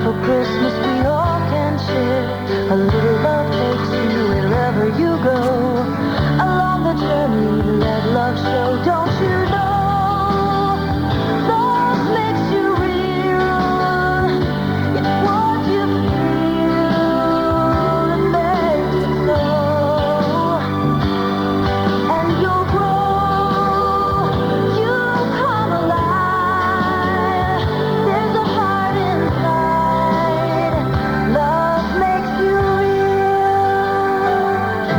For Christmas we all can share. A little love takes you wherever you go. Along the journey, let love show. Don't you know? Love makes you real. It's what you feel that makes it so. And you'll grow. You'll come alive. There's a heart inside. Love makes you real.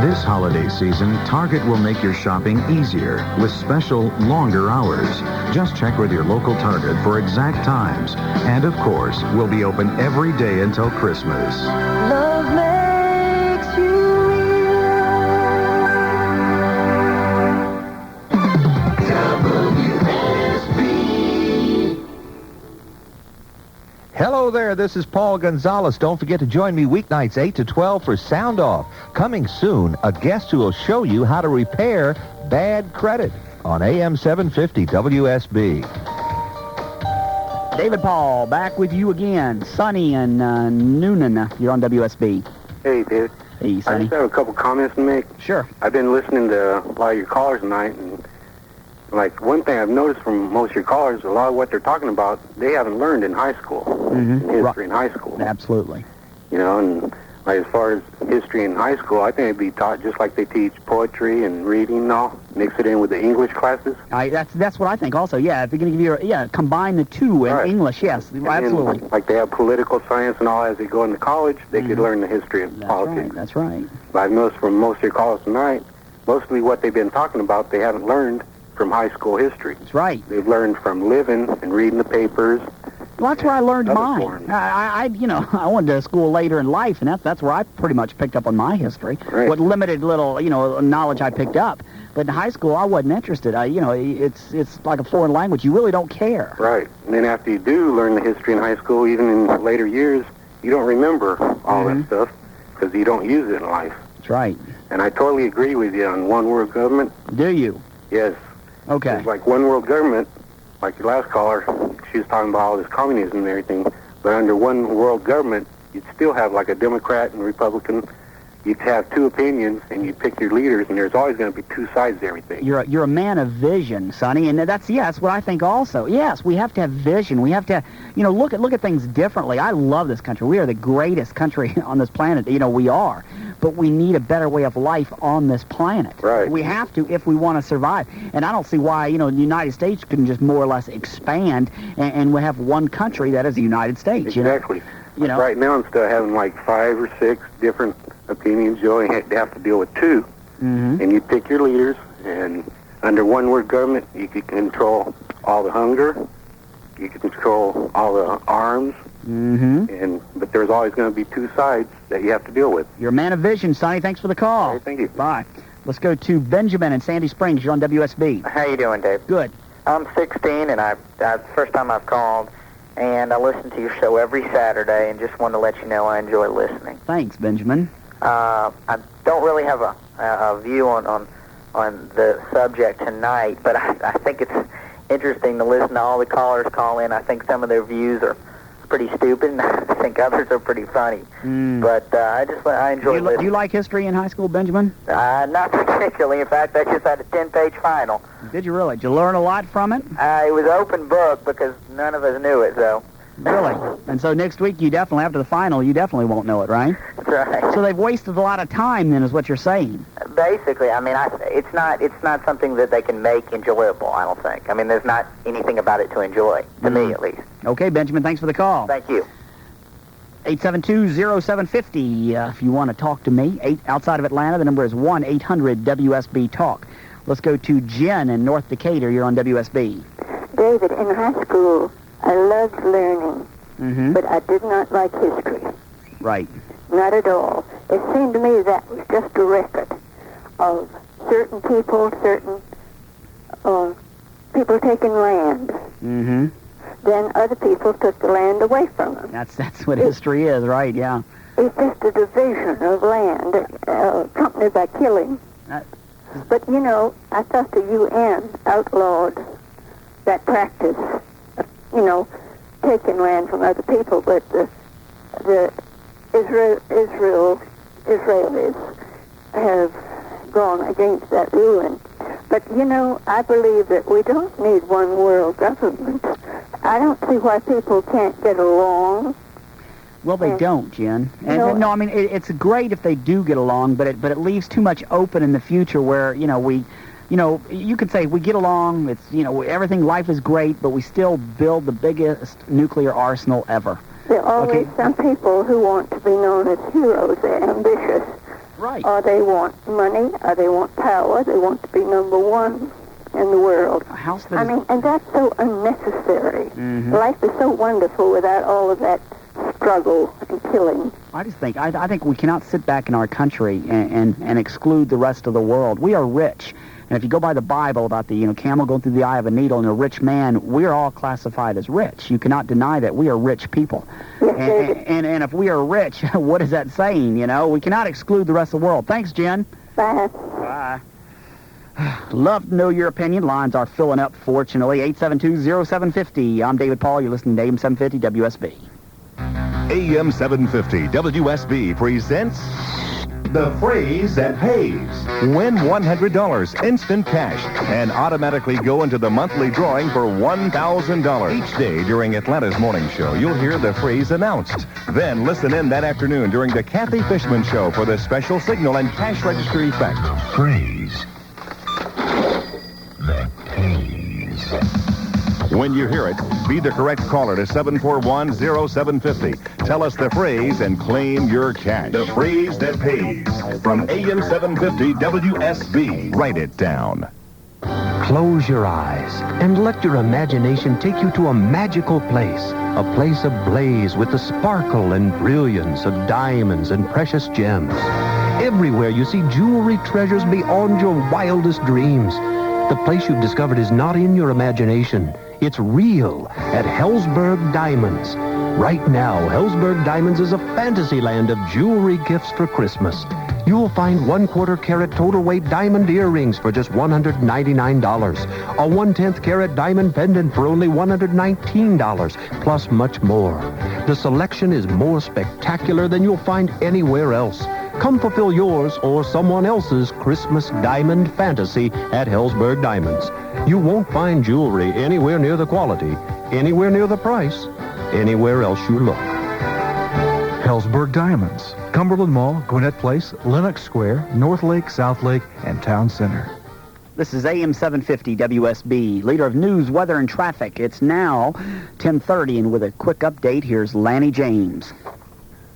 This holiday season, Target will make your shopping easier with special longer hours. Just check with your local Target for exact times. And of course, we'll be open every day until Christmas. Love makes you WSB. Hello there, this is Paul Gonzalez. Don't forget to join me weeknights 8 to 12 for Sound Off. Coming soon, a guest who will show you how to repair bad credit on AM-750 WSB. David Paul, back with you again. Sonny and Noonan, you're on WSB. Hey, David. Hey, I Sonny. just have a couple comments to make. Sure. I've been listening to a lot of your callers tonight, and like one thing I've noticed from most of your callers, a lot of what they're talking about, they haven't learned in high school, in history in high school. Absolutely. You know, and like as far as history in high school, I think it'd be taught just like they teach poetry and reading and all, mix it in with the English classes. That's what I think also. Yeah, if you're going to give you combine the two in Right. English, yes, And absolutely. then, like they have political science and all as they go into college, they could learn the history of politics. That's right. But I've noticed from most of your calls tonight, mostly what they've been talking about, they haven't learned from high school history. That's right. They've learned from living and reading the papers. Well, that's where I learned Other mine. forms. I went to school later in life, and that's where I pretty much picked up on my history. Right. What limited little, knowledge I picked up. But in high school, I wasn't interested. It's like a foreign language. You really don't care. Right. And then after you do learn the history in high school, even in later years, you don't remember all that stuff because you don't use it in life. That's right. And I totally agree with you on one world government. Do you? Yes. Okay. It's like one world government, like your last caller, she was talking about all this communism and everything, but under one world government, you'd still have like a Democrat and Republican. You'd have two opinions, and you pick your leaders, and there's always going to be two sides to everything. You're a man of vision, Sonny, and that's what I think also. Yes, we have to have vision. We have to, look at things differently. I love this country. We are the greatest country on this planet. We are. But we need a better way of life on this planet. Right. We have to if we want to survive. And I don't see why, the United States couldn't just more or less expand and we have one country that is the United States. Exactly. Right now, instead of having like 5 or 6 different opinions, you only have to deal with 2. And you pick your leaders, and under one world government, you can control all the hunger, you can control all the arms, but there's always going to be 2 sides that you have to deal with. You're a man of vision, Sonny. Thanks for the call. All right, thank you. Bye. Let's go to Benjamin in Sandy Springs. You're on WSB. How you doing, Dave? Good. I'm 16, and it's the first time I've called, and I listen to your show every Saturday, and just wanted to let you know I enjoy listening. Thanks, Benjamin. I don't really have a view on the subject tonight, but I think it's interesting to listen to all the callers call in. I think some of their views are pretty stupid, and I think others are pretty funny. But I enjoy listening. Do you like history in high school, Benjamin? Not particularly. In fact, I just had a 10-page final. Did you really? Did you learn a lot from it? It was open book because none of us knew it, so. Really? And so next week, after the final, you definitely won't know it, right? That's right. So they've wasted a lot of time, then, is what you're saying. Basically, it's not something that they can make enjoyable, I don't think. There's not anything about it to enjoy, to me at least. Okay, Benjamin, thanks for the call. Thank you. 872-0750, if you want to talk to me. Outside of Atlanta, the number is 1-800-WSB-TALK. Let's go to Jen in North Decatur. You're on WSB. David, in high school, I loved learning, but I did not like history. Right. Not at all. It seemed to me that was just a record of certain people taking land. Then other people took the land away from them. That's what history is, right? Yeah. It's just a division of land accompanied by killing. But, I thought the UN outlawed that practice of, taking land from other people, but the the Israelis have gone against that ruin. But, you know, I believe that we don't need one world government. I don't see why people can't get along. Well, they don't, Jen. And no, I mean, it's great if they do get along, but it leaves too much open in the future where, you could say we get along, it's, everything, life is great, but we still build the biggest nuclear arsenal ever. There are always some people who want to be known as heroes. They're ambitious. Right. Or they want money, or they want power. They want to be number one in the world. And that's so unnecessary. Mm-hmm. Life is so wonderful without all of that struggle and killing. I think we cannot sit back in our country and exclude the rest of the world. We are rich. And if you go by the Bible about the camel going through the eye of a needle and a rich man, we're all classified as rich. You cannot deny that we are rich people. Yes, and if we are rich, what is that saying? We cannot exclude the rest of the world. Thanks, Jen. Bye. Bye. Love to know your opinion. Lines are filling up, fortunately. 872-0750. I'm David Paul. You're listening to AM-750 WSB. AM-750 WSB presents The Phrase That Pays. Win $100 instant cash and automatically go into the monthly drawing for $1,000. Each day during Atlanta's morning show, you'll hear the phrase announced. Then listen in that afternoon during the Kathy Fishman Show for the special signal and cash register effect. Phrase that pays. When you hear it, be the correct caller to 741-0750. Tell us the phrase and claim your cash. The phrase that pays. From AM-750 WSB. Write it down. Close your eyes and let your imagination take you to a magical place. A place ablaze with the sparkle and brilliance of diamonds and precious gems. Everywhere you see jewelry treasures beyond your wildest dreams. The place you've discovered is not in your imagination. It's real at Hellsberg Diamonds. Right now, Hellsberg Diamonds is a fantasy land of jewelry gifts for Christmas. You'll find 1/4 carat total weight diamond earrings for just $199. A 1/10 carat diamond pendant for only $119, plus much more. The selection is more spectacular than you'll find anywhere else. Come fulfill yours or someone else's Christmas diamond fantasy at Hellsberg Diamonds. You won't find jewelry anywhere near the quality, anywhere near the price, anywhere else you look. Hellsberg Diamonds, Cumberland Mall, Gwinnett Place, Lenox Square, North Lake, South Lake, and Town Center. This is AM-750 WSB, leader of news, weather, and traffic. It's now 10:30, and with a quick update, here's Lanny James.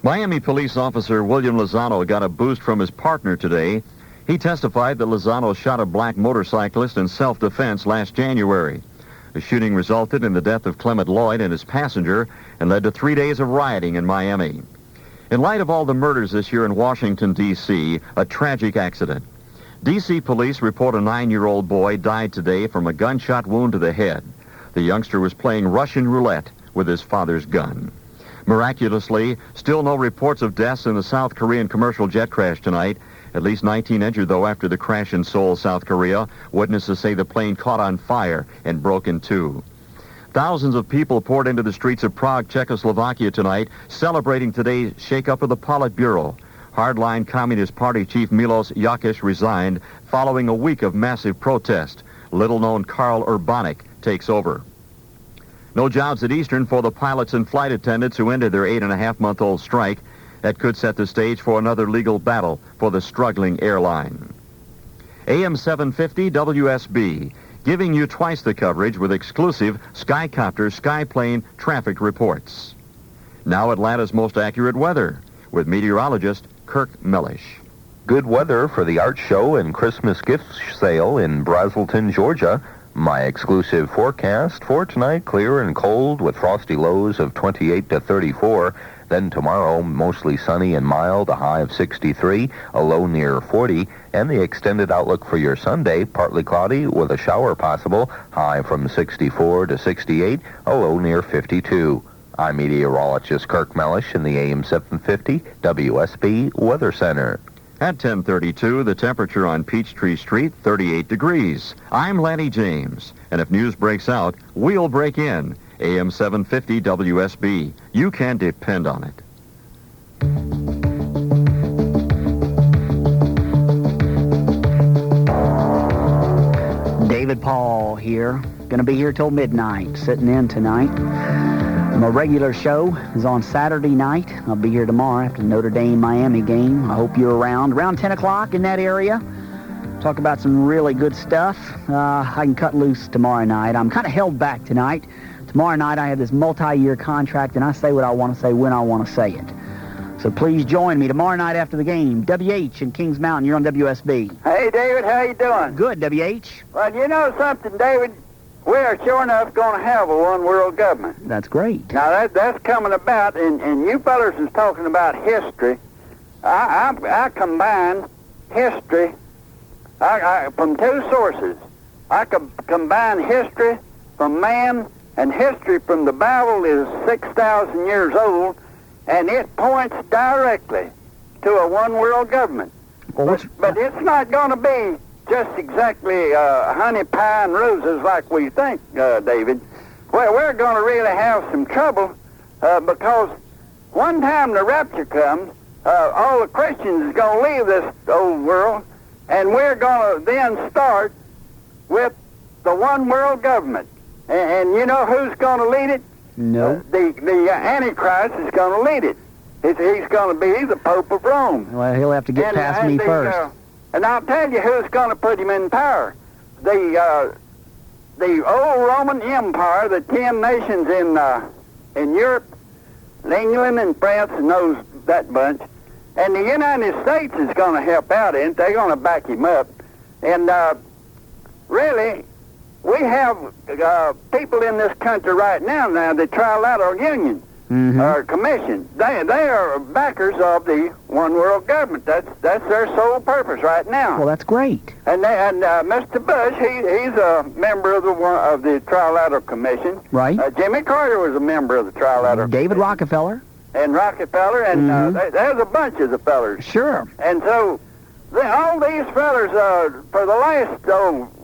Miami police officer William Lozano got a boost from his partner today. He testified that Lozano shot a black motorcyclist in self-defense last January. The shooting resulted in the death of Clement Lloyd and his passenger and led to 3 days of rioting in Miami. In light of all the murders this year in Washington, D.C., a tragic accident. D.C. police report a 9-year-old boy died today from a gunshot wound to the head. The youngster was playing Russian roulette with his father's gun. Miraculously, still no reports of deaths in the South Korean commercial jet crash tonight. At least 19 injured, though, after the crash in Seoul, South Korea. Witnesses say the plane caught on fire and broke in two. Thousands of people poured into the streets of Prague, Czechoslovakia tonight, celebrating today's shake-up of the Politburo. Hardline Communist Party chief Milos Jakic resigned following a week of massive protest. Little-known Karl Urbanik takes over. No jobs at Eastern for the pilots and flight attendants who ended their 8.5-month-old strike. That could set the stage for another legal battle for the struggling airline. AM-750 WSB, giving you twice the coverage with exclusive Skycopter Skyplane traffic reports. Now Atlanta's most accurate weather with meteorologist Kirk Mellish. Good weather for the art show and Christmas gift sale in Braselton, Georgia. My exclusive forecast for tonight, clear and cold with frosty lows of 28 to 34. Then tomorrow, mostly sunny and mild, a high of 63, a low near 40. And the extended outlook for your Sunday, partly cloudy with a shower possible, high from 64 to 68, a low near 52. I'm meteorologist Kirk Mellish in the AM-750 WSB Weather Center. At 10:32, the temperature on Peachtree Street, 38 degrees. I'm Lanny James, and if news breaks out, we'll break in. AM 750 WSB. You can depend on it. David Paul here. Going to be here till midnight, sitting in tonight. My regular show is on Saturday night. I'll be here tomorrow after the Notre Dame-Miami game. I hope you're around 10 o'clock in that area. Talk about some really good stuff. I can cut loose tomorrow night. I'm kind of held back tonight. Tomorrow night I have this multi-year contract, and I say what I want to say when I want to say it. So please join me tomorrow night after the game. WH in Kings Mountain. You're on WSB. Hey, David, how you doing? Good, WH. Well, you know something, David? We are sure enough going to have a one-world government. That's great. Now, that's coming about, and you fellas is talking about history. I combine history from two sources. I combine history from man, and history from the Bible is 6,000 years old, and it points directly to a one-world government. Well, but it's not going to be just exactly honey pie and roses like we think, David. Well, we're going to really have some trouble because one time the rapture comes, all the Christians is going to leave this old world, and we're going to then start with the one-world government. And you know who's going to lead it? No. The Antichrist is going to lead it. He's going to be the Pope of Rome. Well, he'll have to get past me first. And I'll tell you who's going to put him in power. The old Roman Empire, the 10 nations in Europe, England and France and that bunch, and the United States is going to help out in it. They're going to back him up. And really, we have people in this country right now, the Trilateral Union, or Commission. They are backers of the one world government. That's their sole purpose right now. Well, that's great. And Mr. Bush, he's a member of the Trilateral Commission. Right. Jimmy Carter was a member of the Trilateral. David Rockefeller. And Rockefeller, and there's a bunch of the fellers. Sure. And so all these fellers, for the last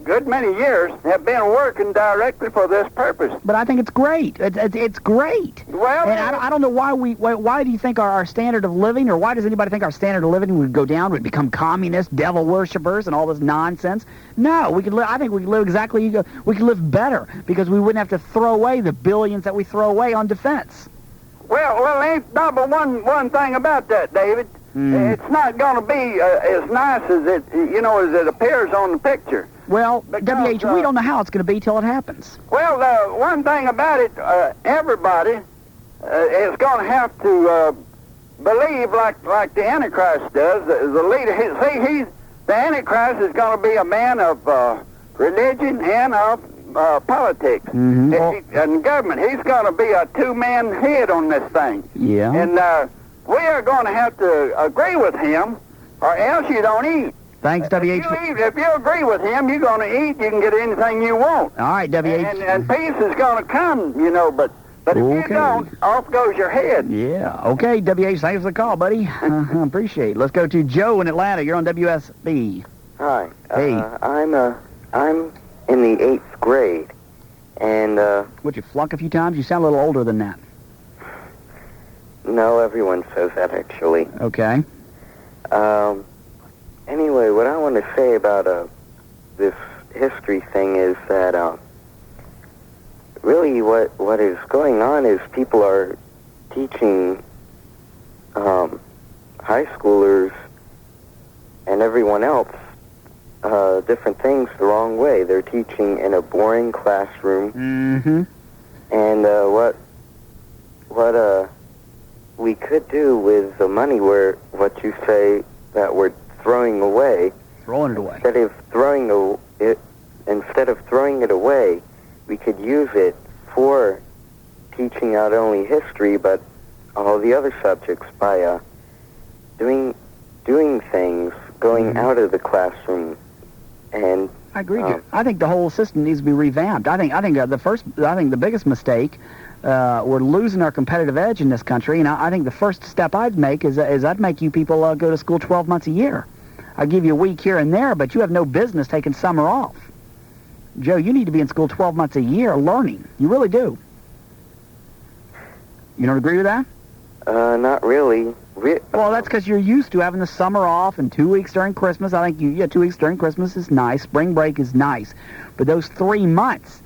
good many years, have been working directly for this purpose. But I think it's great. It's great. Well, and I don't know why do you think our standard of living, or why does anybody think our standard of living would go down? We'd become communists, devil worshippers, and all this nonsense? No, we could live. I think we could live exactly. We could live better because we wouldn't have to throw away the billions that we throw away on defense. Well, ain't not but one thing about that, David. It's not going to be as nice as it appears on the picture. Well, WH, we don't know how it's going to be till it happens. Well, one thing about it, everybody is going to have to believe like the Antichrist does. The leader, the Antichrist is going to be a man of religion and of politics and government. He's going to be a two-man head on this thing. Yeah. And we are going to have to agree with him, or else you don't eat. Thanks, WH. If you agree with him, you're going to eat. You can get anything you want. All right, WH. And peace is going to come, but if you don't, off goes your head. Yeah. Okay, WH, thanks for the call, buddy. I appreciate it. Let's go to Joe in Atlanta. You're on WSB. Hi. Hey. I'm in the 8th grade, and Would you flunk a few times? You sound a little older than that. No, everyone says that, actually. Okay. Anyway, what I want to say about this history thing is that really what is going on is people are teaching high schoolers and everyone else different things the wrong way. They're teaching in a boring classroom. Mm-hmm. And what we could do with the money, what you say that we're throwing away. Throwing it away. Instead of throwing it away, we could use it for teaching not only history but all the other subjects by doing things, going out of the classroom. And I agree. I think the whole system needs to be revamped. I think the biggest mistake, we're losing our competitive edge in this country, and I think the first step I'd make is I'd make you people go to school 12 months a year. I'll give you a week here and there, but you have no business taking summer off. Joe, you need to be in school 12 months a year learning. You really do. You don't agree with that? Not really. Well, that's because you're used to having the summer off and 2 weeks during Christmas. I think 2 weeks during Christmas is nice. Spring break is nice. But those 3 months,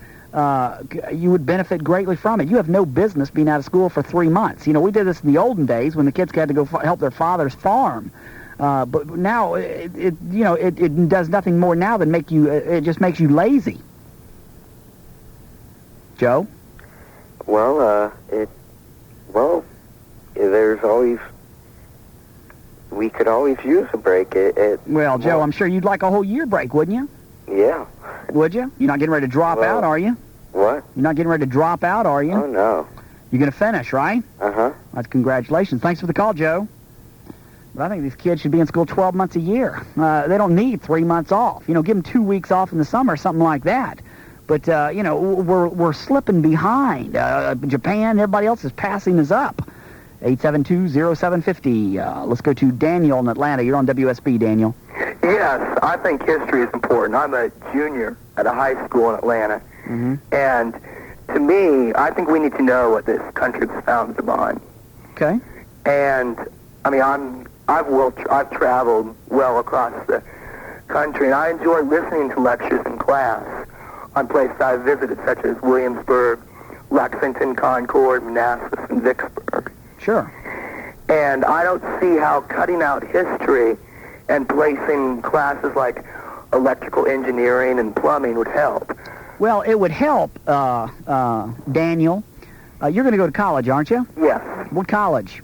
you would benefit greatly from it. You have no business being out of school for 3 months. We did this in the olden days when the kids had to go help their father's farm. But now it does nothing more now than it just makes you lazy. Joe? Well, there's always, we could always use a break. Well, Joe, I'm sure you'd like a whole year break, wouldn't you? Yeah. Would you? You're not getting ready to drop out, are you? What? You're not getting ready to drop out, are you? Oh, no. You're going to finish, right? Uh-huh. That's congratulations. Thanks for the call, Joe. But I think these kids should be in school 12 months a year. They don't need 3 months off. Give them 2 weeks off in the summer, something like that. But, we're slipping behind. Japan, everybody else is passing us up. 872-0750. Let's go to Daniel in Atlanta. You're on WSB, Daniel. Yes, I think history is important. I'm a junior at a high school in Atlanta. Mm-hmm. And to me, I think we need to know what this country was founded upon. Okay. And, I mean, I've traveled well across the country, and I enjoy listening to lectures in class on places I've visited, such as Williamsburg, Lexington, Concord, Manassas, and Vicksburg. Sure. And I don't see how cutting out history and placing classes like electrical engineering and plumbing would help. Well, it would help, Daniel. You're going to go to college, aren't you? Yes. What college?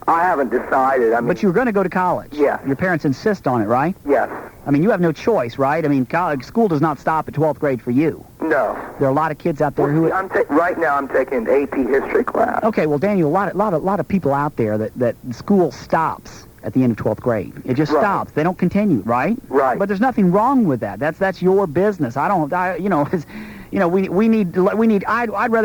I haven't decided. But you're going to go to college? Yes. Your parents insist on it, right? Yes. I mean, you have no choice, right? I mean, school does not stop at 12th grade for you. No. There are a lot of kids out there who... right now I'm taking an AP history class. Okay, well, Daniel, a lot of people out there that school stops at the end of 12th grade. It just stops. They don't continue, right? Right. But there's nothing wrong with that. That's your business. I'd rather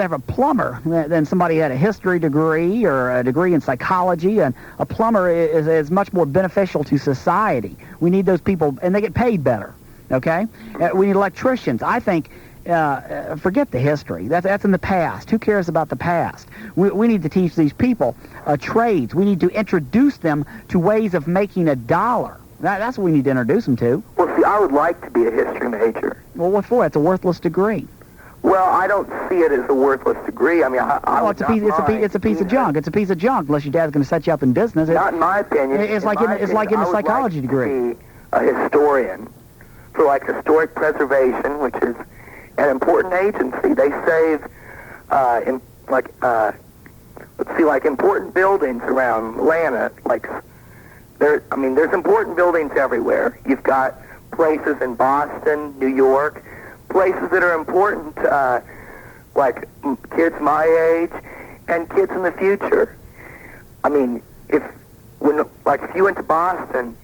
have a plumber than somebody who had a history degree or a degree in psychology, and a plumber is much more beneficial to society. We need those people, and they get paid better, okay? We need electricians. I think, forget the history. That's in the past. Who cares about the past? We need to teach these people trades. We need to introduce them to ways of making a dollar. That's what we need to introduce them to. Well, see, I would like to be a history major. Well, what for? It's a worthless degree. Well, I don't see it as a worthless degree. I mean, it's a piece of junk. It's a piece of junk unless your dad's going to set you up in business. Not in my opinion. It's like getting a psychology degree. I would like to be a historian for like historic preservation, which is an important agency. They save like important buildings around Atlanta. There's important buildings everywhere. You've got places in Boston, New York, places that are important, like kids my age and kids in the future. I mean, if you went to Boston,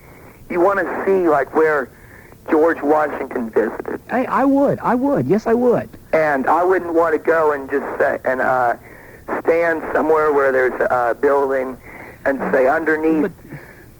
you want to see where George Washington visited. Hey, I would. Yes, I would. And I wouldn't want to go and just stand somewhere where there's a building and say underneath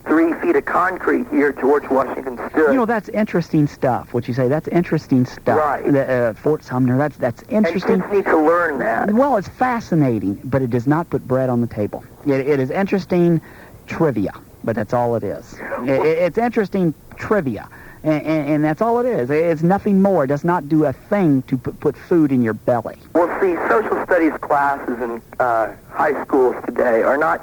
3 feet of concrete here, George Washington stood. That's interesting stuff. What you say, that's interesting stuff. Right. Fort Sumner, that's interesting. And kids need to learn that. Well, it's fascinating, but it does not put bread on the table. It is interesting trivia, but that's all it is. It's interesting trivia. And that's all it is. It's nothing more. It does not do a thing to put food in your belly. Well, see, social studies classes in high schools today they're not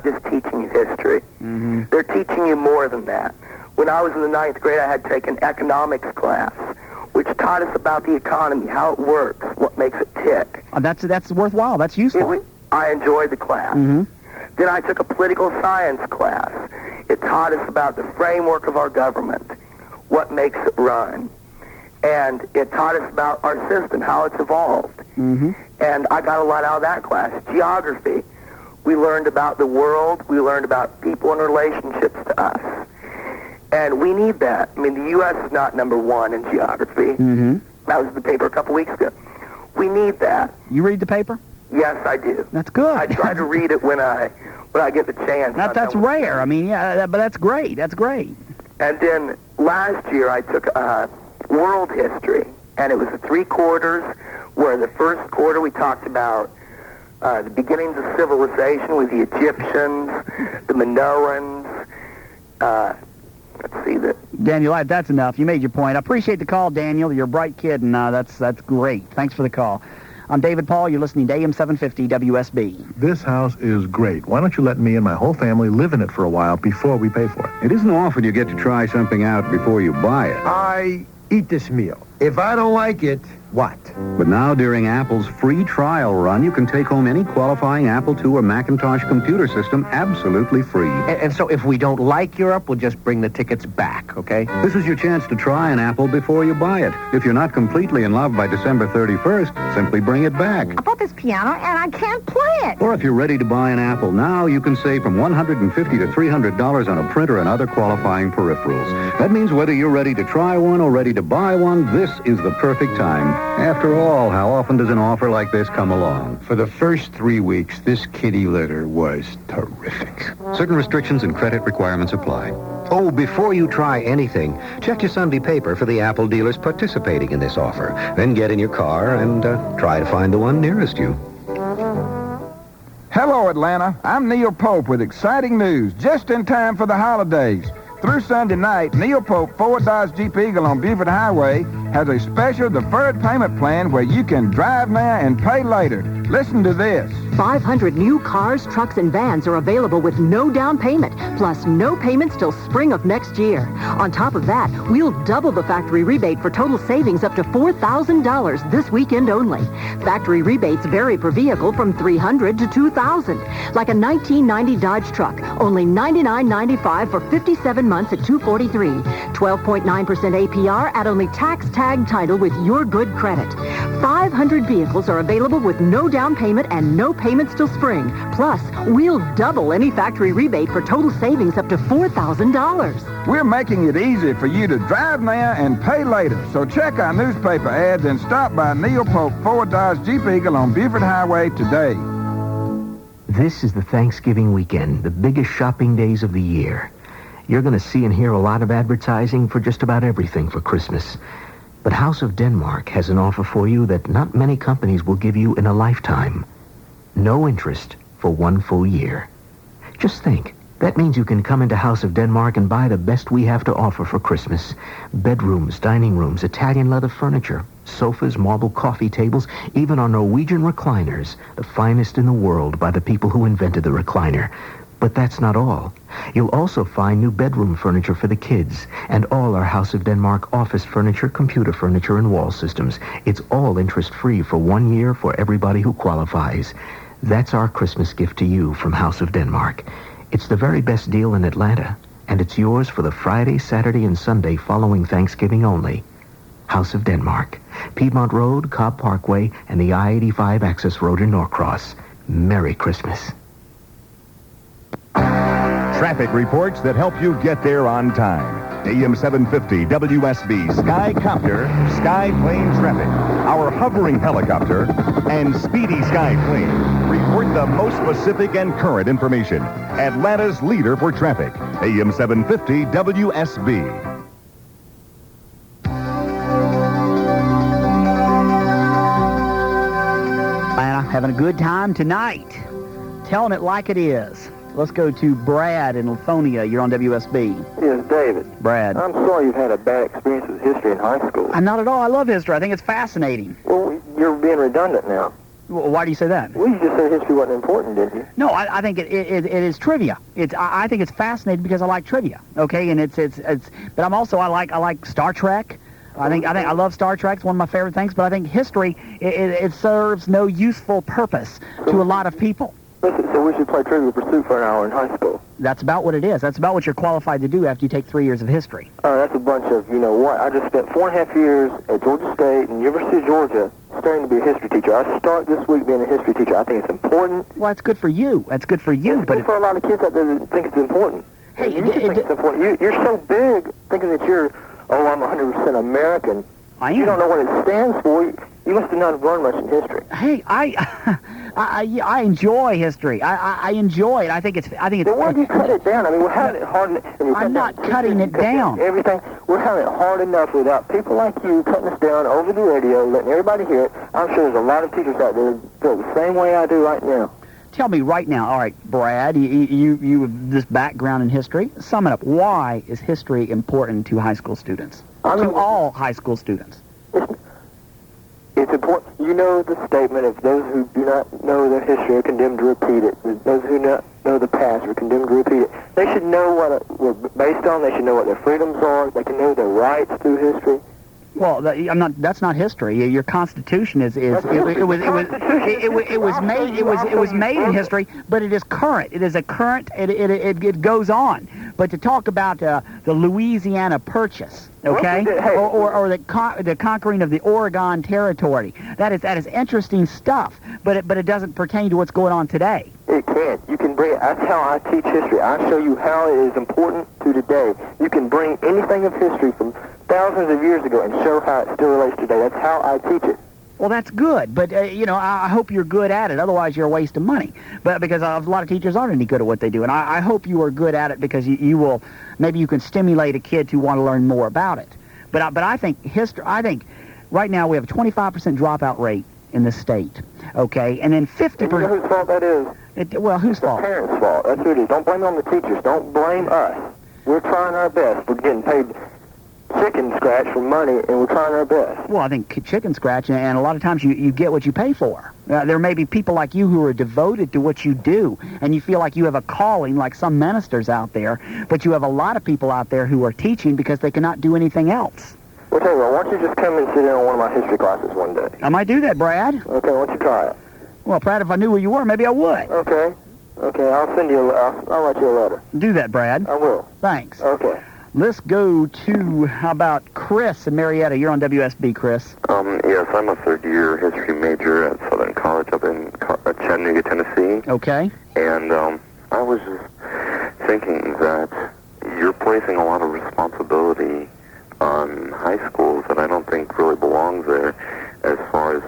just teaching you history. Mm-hmm. They're teaching you more than that. When I was in the 9th grade, I had taken economics class, which taught us about the economy, how it works, what makes it tick. That's worthwhile. That's useful. I enjoyed the class. Mm-hmm. Then I took a political science class. It taught us about the framework of our government, what makes it run. And it taught us about our system, how it's evolved. Mm-hmm. And I got a lot out of that class. Geography. We learned about the world. We learned about people and relationships to us. And we need that. I mean, the U.S. is not number 1 in geography. Mm-hmm. That was the paper a couple weeks ago. We need that. You read the paper? Yes, I do. That's good. I try to read it when I get the chance. That's rare. I mean, yeah, but that's great. That's great. And then last year I took world history, and it was 3 quarters, where the first quarter we talked about the beginnings of civilization with the Egyptians, the Minoans. Let's see that. Daniel, that's enough. You made your point. I appreciate the call, Daniel. You're a bright kid, and that's great. Thanks for the call. I'm David Paul. You're listening to AM-750 WSB. This house is great. Why don't you let me and my whole family live in it for a while before we pay for it? It isn't often you get to try something out before you buy it. I eat this meal. If I don't like it, what? But now, during Apple's free trial run, you can take home any qualifying Apple II or Macintosh computer system absolutely free. And so if we don't like Europe, we'll just bring the tickets back, okay? This is your chance to try an Apple before you buy it. If you're not completely in love by December 31st, simply bring it back. I bought this piano and I can't play it. Or if you're ready to buy an Apple now, you can save from $150 to $300 on a printer and other qualifying peripherals. That means whether you're ready to try one or ready to buy one, this is the perfect time. After all, how often does an offer like this come along? For the first 3 weeks, this kitty litter was terrific. Certain restrictions and credit requirements apply. Oh, before you try anything, check your Sunday paper for the Apple dealers participating in this offer. Then get in your car and try to find the one nearest you. Hello, Atlanta. I'm Neil Pope with exciting news just in time for the holidays. Through Sunday night, Neil Pope, Ford Dodge Jeep Eagle on Buford Highway, has a special deferred payment plan where you can drive now and pay later. Listen to this. 500 new cars, trucks, and vans are available with no down payment, plus no payments till spring of next year. On top of that, we'll double the factory rebate for total savings up to $4,000 this weekend only. Factory rebates vary per vehicle from $300 to $2,000. Like a 1990 Dodge truck, only $99.95 for 57 months at $243. 12.9% APR at only tax tag title with your good credit. 500 vehicles are available with no down payment and no payments till spring. Plus, we'll double any factory rebate for total savings up to $4,000. We're making it easy for you to drive now and pay later. So check our newspaper ads and stop by Neil Pope, Ford Dodge Jeep Eagle on Buford Highway today. This is the Thanksgiving weekend, the biggest shopping days of the year. You're going to see and hear a lot of advertising for just about everything for Christmas. But House of Denmark has an offer for you that not many companies will give you in a lifetime. No interest for 1 full year. Just think, that means you can come into House of Denmark and buy the best we have to offer for Christmas. Bedrooms, dining rooms, Italian leather furniture, sofas, marble coffee tables, even our Norwegian recliners, the finest in the world by the people who invented the recliner. But that's not all. You'll also find new bedroom furniture for the kids and all our House of Denmark office furniture, computer furniture, and wall systems. It's all interest-free for 1 year for everybody who qualifies. That's our Christmas gift to you from House of Denmark. It's the very best deal in Atlanta, and it's yours for the Friday, Saturday, and Sunday following Thanksgiving only. House of Denmark, Piedmont Road, Cobb Parkway, and the I-85 access road in Norcross. Merry Christmas. Traffic reports that help you get there on time. AM-750 WSB Skycopter, Skyplane Traffic. Our hovering helicopter and Speedy Skyplane report the most specific and current information. Atlanta's leader for traffic. AM-750 WSB. Atlanta, having a good time tonight. Telling it like it is. Let's go to Brad in Lithonia. You're on WSB. Yes, David. Brad. I'm sorry you've had a bad experience with history in high school. I'm not at all. I love history. I think it's fascinating. Well, you're being redundant now. Well, why do you say that? Well, you just said history wasn't important, didn't you? No, I think it is trivia. I think it's fascinating because I like trivia. Okay, and it's but I'm also I like Star Trek. I think I love Star Trek. It's one of my favorite things. But I think history it serves no useful purpose to a lot of people. So we should play Trivial Pursuit for an hour in high school. That's about what it is. That's about what you're qualified to do after you take 3 years of history. That's a bunch of, you know what, I just spent 4.5 years at Georgia State and University of Georgia studying to be a history teacher. I start this week being a history teacher. I think it's important. Well, that's good for you. That's good for you. It's good for a lot of kids out there that think it's important. Hey, you think it's important. You're so big thinking that you're, I'm 100% American. I am. You don't know what it stands for. You must have not learned much in history. Hey, I enjoy history. I enjoy it. I think it's. Then why do you cut it down? I mean, how hard? I'm not cutting it down. Everything. we're having it hard enough without people like you cutting us down over the radio, letting everybody hear it. I'm sure there's a lot of teachers out there that feel the same way I do right now. Tell me right now, all right, Brad, you have this background in history. Sum it up. Why is history important to high school students? To all high school students. It's important. You know the statement of those who do not know their history are condemned to repeat it. Those who not know the past are condemned to repeat it. They should know what we're based on. They should know what their freedoms are. They can know their rights through history. Well, that's not history. Your Constitution it was made in history, but it is current. It is a current. It goes on. But to talk about the Louisiana Purchase, okay, or the conquering of the Oregon Territory, that is interesting stuff. But it doesn't pertain to what's going on today. It can't. You can bring it. That's how I teach history. I show you how it is important to today. You can bring anything of history from thousands of years ago and show how it still relates today. That's how I teach it. Well, that's good, but, I hope you're good at it. Otherwise, you're a waste of money. But because a lot of teachers aren't any good at what they do, and I hope you are good at it because you will, maybe you can stimulate a kid to want to learn more about it. But I think right now we have a 25% dropout rate in the state, okay? And then 50%... And you know whose fault that is? Whose fault? The parents' fault. That's who it is. Don't blame it on the teachers. Don't blame us. We're trying our best. We're getting paid chicken scratch for money, and we're trying our best. Well, I think chicken scratch, and a lot of times you get what you pay for. There may be people like you who are devoted to what you do, and you feel like you have a calling like some ministers out there, but you have a lot of people out there who are teaching because they cannot do anything else. Well, tell you what, why don't you just come and sit in on one of my history classes one day? I might do that, Brad. Okay, why don't you try it? Well, Brad, if I knew where you were, maybe I would. Okay, I'll send you I'll write you a letter. Do that, Brad. I will. Thanks. Okay. Let's go to, how about Chris in Marietta? You're on WSB, Chris. Yes, I'm a third-year history major at Southern College up in Chattanooga, Tennessee. Okay. And I was just thinking that you're placing a lot of responsibility on high schools that I don't think really belongs there as far as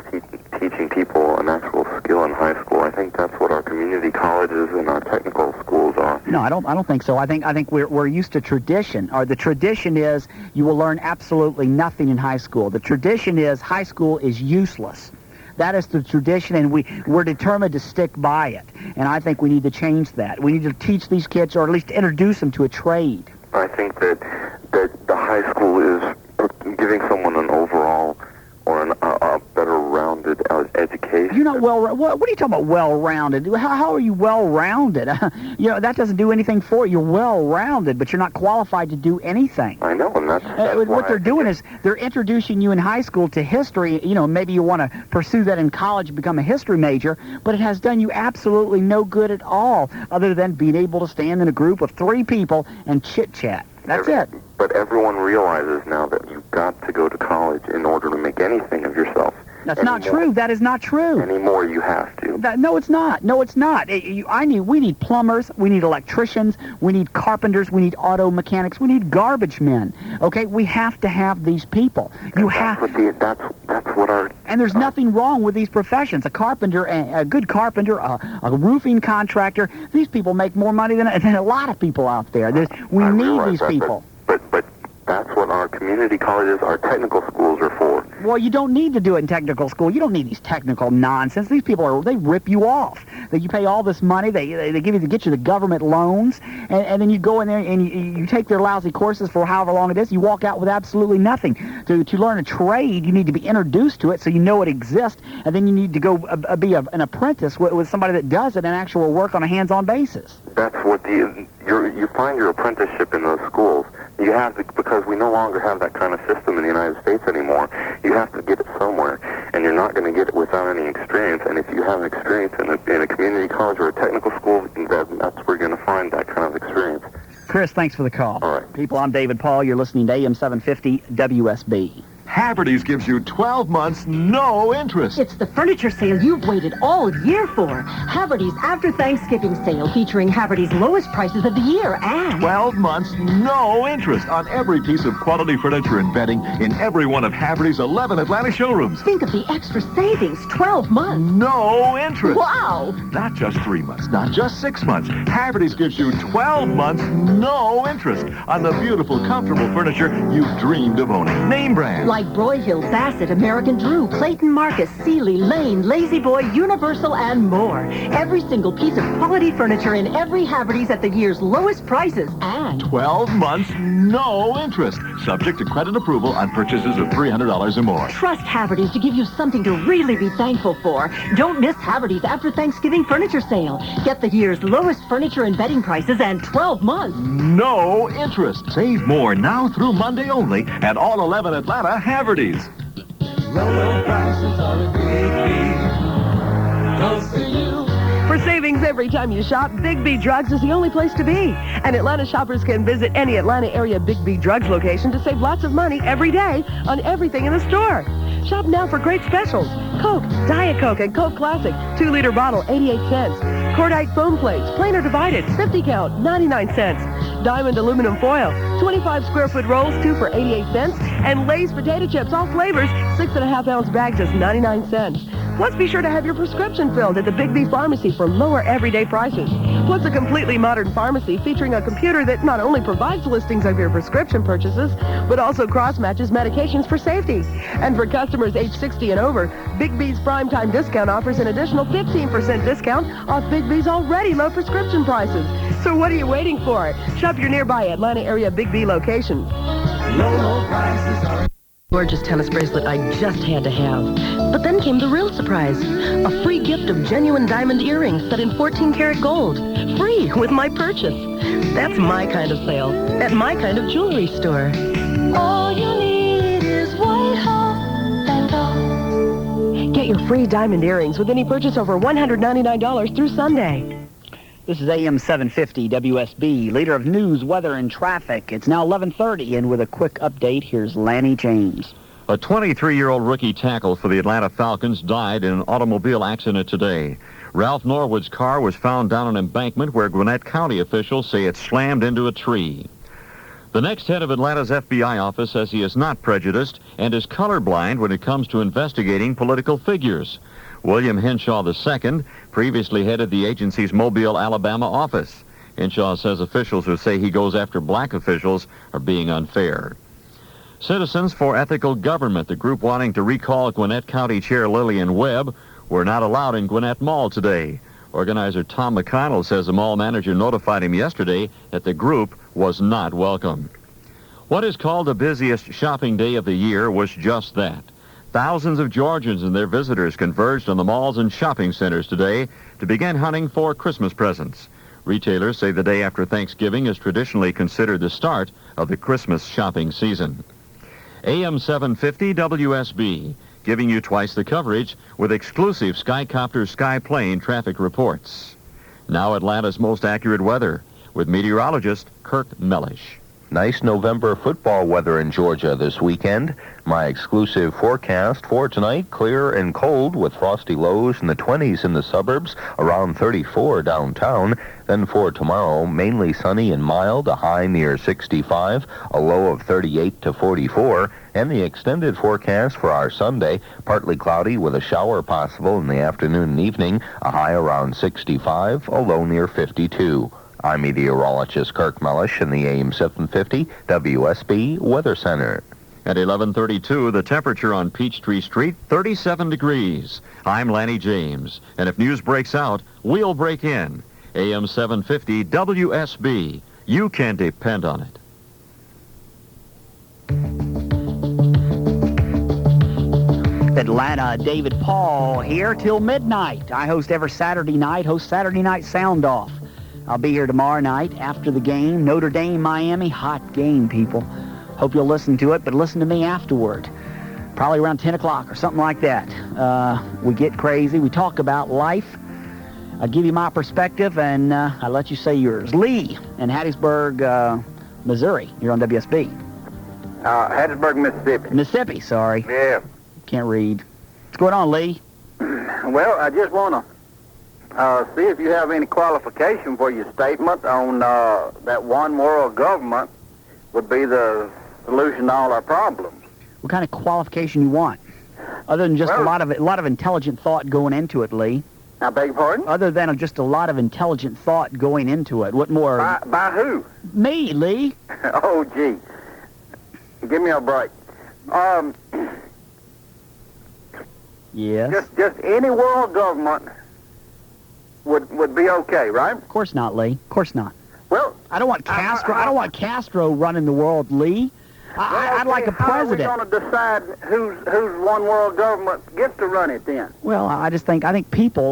teaching people an actual skill in high school. I think that's what our community colleges and our technical schools are. No, I don't think so. I think we're used to tradition. Or the tradition is you will learn absolutely nothing in high school. The tradition is high school is useless. That is the tradition, and we're determined to stick by it. And I think we need to change that. We need to teach these kids, or at least introduce them to a trade. I think that the high school is giving someone an overall or a better rounded education. You're not what are you talking about well-rounded? How are you well-rounded? That doesn't do anything for you. You're well-rounded, but you're not qualified to do anything. I know, and that's what they're doing is they're introducing you in high school to history. Maybe you want to pursue that in college and become a history major, but it has done you absolutely no good at all other than being able to stand in a group of 3 people and chit-chat. That's it. But everyone realizes now that you've got to go to college in order to make anything of yourself. That's not true. That is not true. Anymore, you have to. No, it's not. No, it's not. We need plumbers. We need electricians. We need carpenters. We need auto mechanics. We need garbage men. Okay, we have to have these people. That's what our. And there's nothing wrong with these professions. A carpenter, a good carpenter, a roofing contractor. These people make more money than a lot of people out there. We need these people. But that's what our community colleges, our technical schools are for. Well, you don't need to do it in technical school. You don't need these technical nonsense. These people they rip you off. You pay all this money. They get you the government loans, and then you go in there and you take their lousy courses for however long it is. You walk out with absolutely nothing. To learn a trade, you need to be introduced to it so you know it exists, and then you need to go be an apprentice with somebody that does it and actual work on a hands-on basis. That's what you find your apprenticeship in those schools. You have to, because we no longer have that kind of system in the United States anymore. You have to get it somewhere, and you're not going to get it without any experience. And if you have experience in a community college or a technical school, that's where you're going to find that kind of experience. Chris, thanks for the call. All right. People, I'm David Paul. You're listening to AM-750 WSB. Haverty's gives you 12 months, no interest. It's the furniture sale you've waited all year for. Haverty's After Thanksgiving sale featuring Haverty's lowest prices of the year and 12 months, no interest on every piece of quality furniture and bedding in every one of Haverty's 11 Atlanta showrooms. think of the extra savings. 12 months. No interest. Wow. Not just 3 months, not just 6 months. Haverty's gives you 12 months, no interest on the beautiful, comfortable furniture you've dreamed of owning. Name brand. Like Broyhill, Bassett, American Drew, Clayton Marcus, Sealy, Lane, Lazy Boy, Universal, and more. Every single piece of quality furniture in every Haverty's at the year's lowest prices and 12 months, no interest. Subject to credit approval on purchases of $300 or more. trust Haverty's to give you something to really be thankful for. Don't miss Haverty's After Thanksgiving furniture sale. Get the year's lowest furniture and bedding prices and 12 months. No interest. Save more now through Monday only at all 11 Atlanta Haverty's. Low prices are a Big B. Close to you. For savings every time you shop, Big B Drugs is the only place to be. And Atlanta shoppers can visit any Atlanta area Big B Drugs location to save lots of money every day on everything in the store. Shop now for great specials. Coke, Diet Coke, and Coke Classic, 2-liter bottle, 88 cents. Cordite foam plates, plain or divided, 50 count, 99 cents. Diamond aluminum foil, 25 square foot rolls, 2 for 88 cents. And Lay's potato chips, all flavors, 6.5 ounce bag, just 99 cents. Plus, be sure to have your prescription filled at the Big B Pharmacy for lower everyday prices. Plus, a completely modern pharmacy featuring a computer that not only provides listings of your prescription purchases, but also cross-matches medications for safety. And for customers age 60 and over, Big B's primetime discount offers an additional 15% discount off Big B's already low prescription prices. So what are you waiting for? Shop your nearby Atlanta area Big B location. Low prices are Gorgeous tennis bracelet I just had to have. But then came the real surprise. A free gift of genuine diamond earrings set in 14 karat gold. Free with my purchase. That's my kind of sale at my kind of jewelry store. all you need is white hot and gold. Get your free diamond earrings with any purchase over $199 through Sunday. This is AM-750 WSB, leader of news, weather, and traffic. It's now 11:30, and with a quick update, here's Lanny James. A 23-year-old rookie tackle for the Atlanta Falcons died in an automobile accident today. Ralph Norwood's car was found down an embankment where Gwinnett County officials say it slammed into a tree. The next head of Atlanta's FBI office says he is not prejudiced and is colorblind when it comes to investigating political figures. William Henshaw II previously headed the agency's Mobile, Alabama office. Henshaw says officials who say he goes after black officials are being unfair. Citizens for Ethical Government, the group wanting to recall Gwinnett County Chair Lillian Webb, were not allowed in Gwinnett Mall today. Organizer Tom McConnell says the mall manager notified him yesterday that the group was not welcome. What is called the busiest shopping day of the year was just that. Thousands of Georgians and their visitors converged on the malls and shopping centers today to begin hunting for Christmas presents. Retailers say the day after Thanksgiving is traditionally considered the start of the Christmas shopping season. AM-750 WSB, giving you twice the coverage with exclusive Skycopter Skyplane traffic reports. Now Atlanta's most accurate weather with meteorologist Kirk Mellish. Nice November football weather in Georgia this weekend. My exclusive forecast for tonight, clear and cold with frosty lows in the 20s in the suburbs, around 34 downtown. Then for tomorrow, mainly sunny and mild, a high near 65, a low of 38 to 44. And the extended forecast for our Sunday, partly cloudy with a shower possible in the afternoon and evening, a high around 65, a low near 52. I'm meteorologist Kirk Mellish in the AM-750 WSB Weather Center. At 11:32, the temperature on Peachtree Street, 37 degrees. I'm Lanny James, and if news breaks out, we'll break in. AM-750 WSB. You can depend on it. Atlanta, David Paul here till midnight. I host every Saturday night, Saturday Night Sound Off. I'll be here tomorrow night after the game. Notre Dame, Miami, hot game, people. Hope you'll listen to it, but listen to me afterward. Probably around 10 o'clock or something like that. We get crazy. We talk about life. I give you my perspective, and I let you say yours. Lee in Hattiesburg, Missouri. You're on WSB. Hattiesburg, Mississippi. Mississippi, sorry. Yeah. Can't read. What's going on, Lee? Well, I just want to see if you have any qualification for your statement on that one world government would be the solution to all our problems. What kind of qualification you want? Other than just a lot of intelligent thought going into it, Lee. I beg your pardon? Other than just a lot of intelligent thought going into it. What more? By who? Me, Lee. Oh, gee. Give me a break. Yes. Just any world government would be okay, right? Of course not, Lee. Of course not. Well, I don't want Castro. I don't want Castro running the world, Lee. I'd like a president. How are we going to decide whose one world government gets to run it then? Well, I think people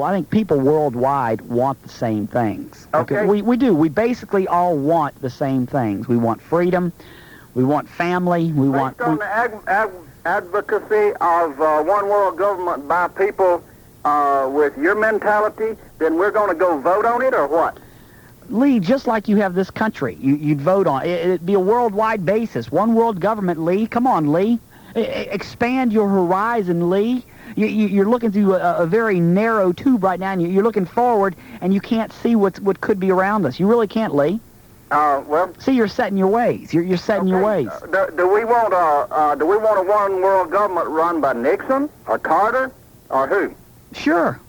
worldwide want the same things. Okay. We do. We basically all want the same things. We want freedom. We want family. Based on the advocacy of one world government by people with your mentality, then we're going to go vote on it, or what? Lee, just like you have this country, you'd vote on it. It'd be a worldwide basis. One world government, Lee. Come on, Lee. Expand your horizon, Lee. You're looking through a very narrow tube right now, and you're looking forward, and you can't see what could be around us. You really can't, Lee. Well, see, you're set in your ways. You're set in your ways. Do we want a one world government run by Nixon or Carter or who? Sure.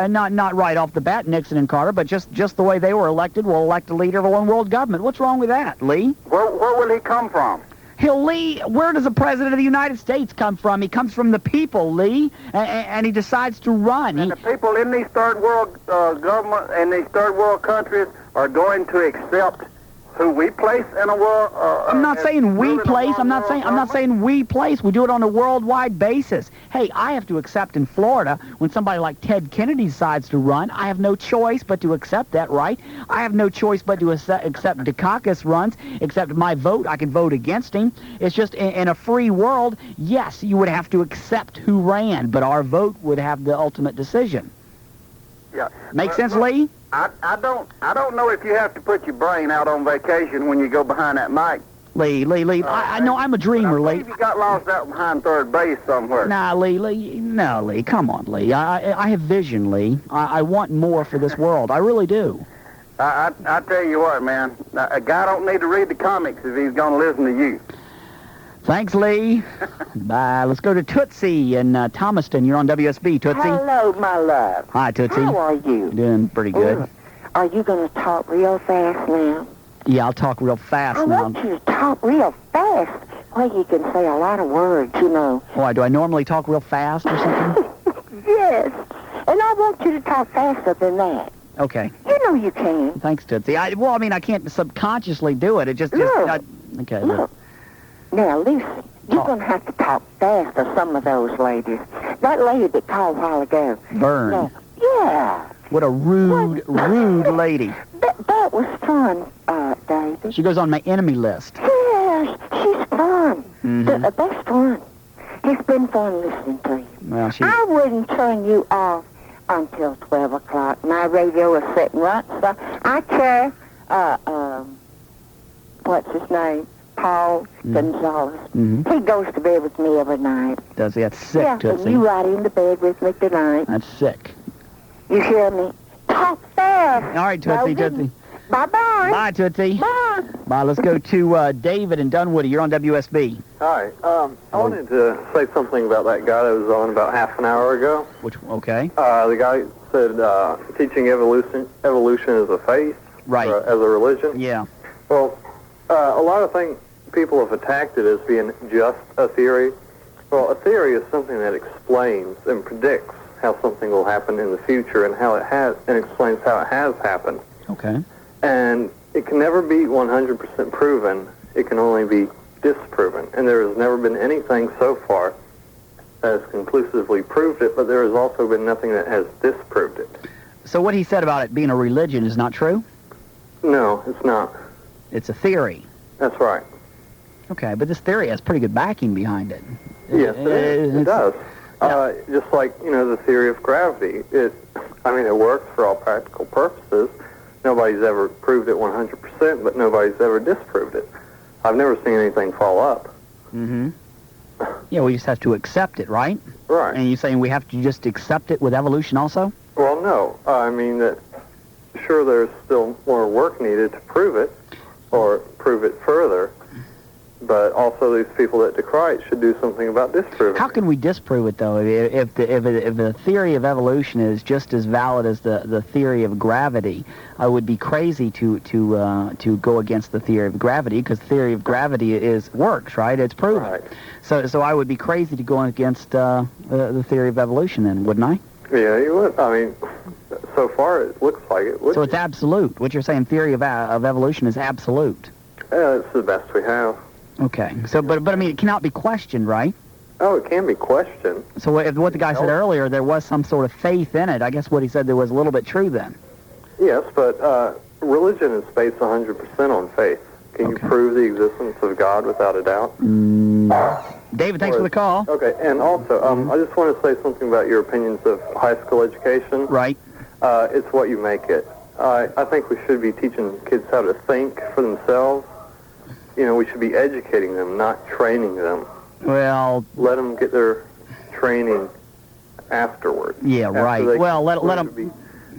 Not right off the bat, Nixon and Carter, but just the way they were elected, we'll elect a leader of a one world government. What's wrong with that, Lee? Where will he come from? Lee, where does the President of the United States come from? He comes from the people, Lee, and he decides to run. And the people in these third world government and these third world countries are going to accept who we place in a world. I'm not saying we place. I'm not saying we place. We do it on a worldwide basis. Hey, I have to accept in Florida when somebody like Ted Kennedy decides to run. I have no choice but to accept that, right? I have no choice but to accept Dukakis runs. Except my vote, I can vote against him. It's just in a free world. Yes, you would have to accept who ran, but our vote would have the ultimate decision. Yeah. Make sense, Lee? I don't know if you have to put your brain out on vacation when you go behind that mic. Lee. I know I'm a dreamer, Lee. You got lost out behind third base somewhere. Nah, Lee. No, Lee. Come on, Lee. I have vision, Lee. I want more for this world. I really do. I tell you what, man. A guy don't need to read the comics if he's going to listen to you. Thanks, Lee. Bye. Let's go to Tootsie in Thomaston. You're on WSB, Tootsie. Hello, my love. Hi, Tootsie. How are you? Doing pretty good. Are you going to talk real fast now? Yeah, I'll talk real fast now. I want you to talk real fast. Well, you can say a lot of words, you know. Why, do I normally talk real fast or something? Yes. And I want you to talk faster than that. Okay. You know you can. Thanks, Tootsie. I can't subconsciously do it. It just... okay. Look. Now, listen, you're going to have to talk fast to some of those ladies. That lady that called a while ago. Burn. Yeah. What a rude lady. That was fun, David. She goes on my enemy list. Yes, she's fun. Mm-hmm. That's fun. It's been fun listening to you. Well, I wouldn't turn you off until 12 o'clock. My radio is sitting right, so I care, what's his name? Paul Gonzalez. Mm-hmm. He goes to bed with me every night. Does he? That's sick, yeah, Tootsie. and you ride into bed with me tonight. That's sick. You hear me? Talk fast. All right, Tootsie, Tootsie. Bye-bye. Bye, Tootsie. Bye. Bye. Let's go to David in Dunwoody. You're on WSB. Hi. I wanted to say something about that guy that was on about half an hour ago. Okay. The guy said teaching evolution is a faith. Right. As a religion. Yeah. Well, a lot of things people have attacked it as being just a theory. Well, a theory is something that explains and predicts how something will happen in the future and how it has, and explains how it has happened. Okay. And it can never be 100% proven. It can only be disproven. And there has never been anything so far that has conclusively proved it, but there has also been nothing that has disproved it. So what he said about it being a religion is not true? No, it's not. It's a theory. That's right. Okay, but this theory has pretty good backing behind it. Yes, it does. Just like, the theory of gravity. It works for all practical purposes. Nobody's ever proved it 100%, but nobody's ever disproved it. I've never seen anything fall up. Mm-hmm. Yeah, we just have to accept it, right? Right. And you're saying we have to just accept it with evolution also? Well, no. I mean that. Sure, there's still more work needed to prove it, or prove it further. But also, these people that decry it should do something about disproving. How can we disprove it, though? If the theory of evolution is just as valid as the theory of gravity, I would be crazy to go against the theory of gravity, because the theory of gravity works, right? It's proven. Right. So I would be crazy to go against the theory of evolution, then, wouldn't I? Yeah, you would. I mean, so far it looks like it would. So it's absolute. What you're saying, theory of evolution is absolute. Yeah, it's the best we have. Okay. So, but I mean, it cannot be questioned, right? Oh, it can be questioned. So if what the guy said earlier, there was some sort of faith in it. I guess what he said there was a little bit true then. Yes, but religion is based 100% on faith. Can you prove the existence of God without a doubt? David, thanks for the call. Okay, and also, I just want to say something about your opinions of high school education. Right. It's what you make it. I think we should be teaching kids how to think for themselves. You know, we should be educating them, not training them. Well, let them get their training afterwards. Yeah, right. Well, let them...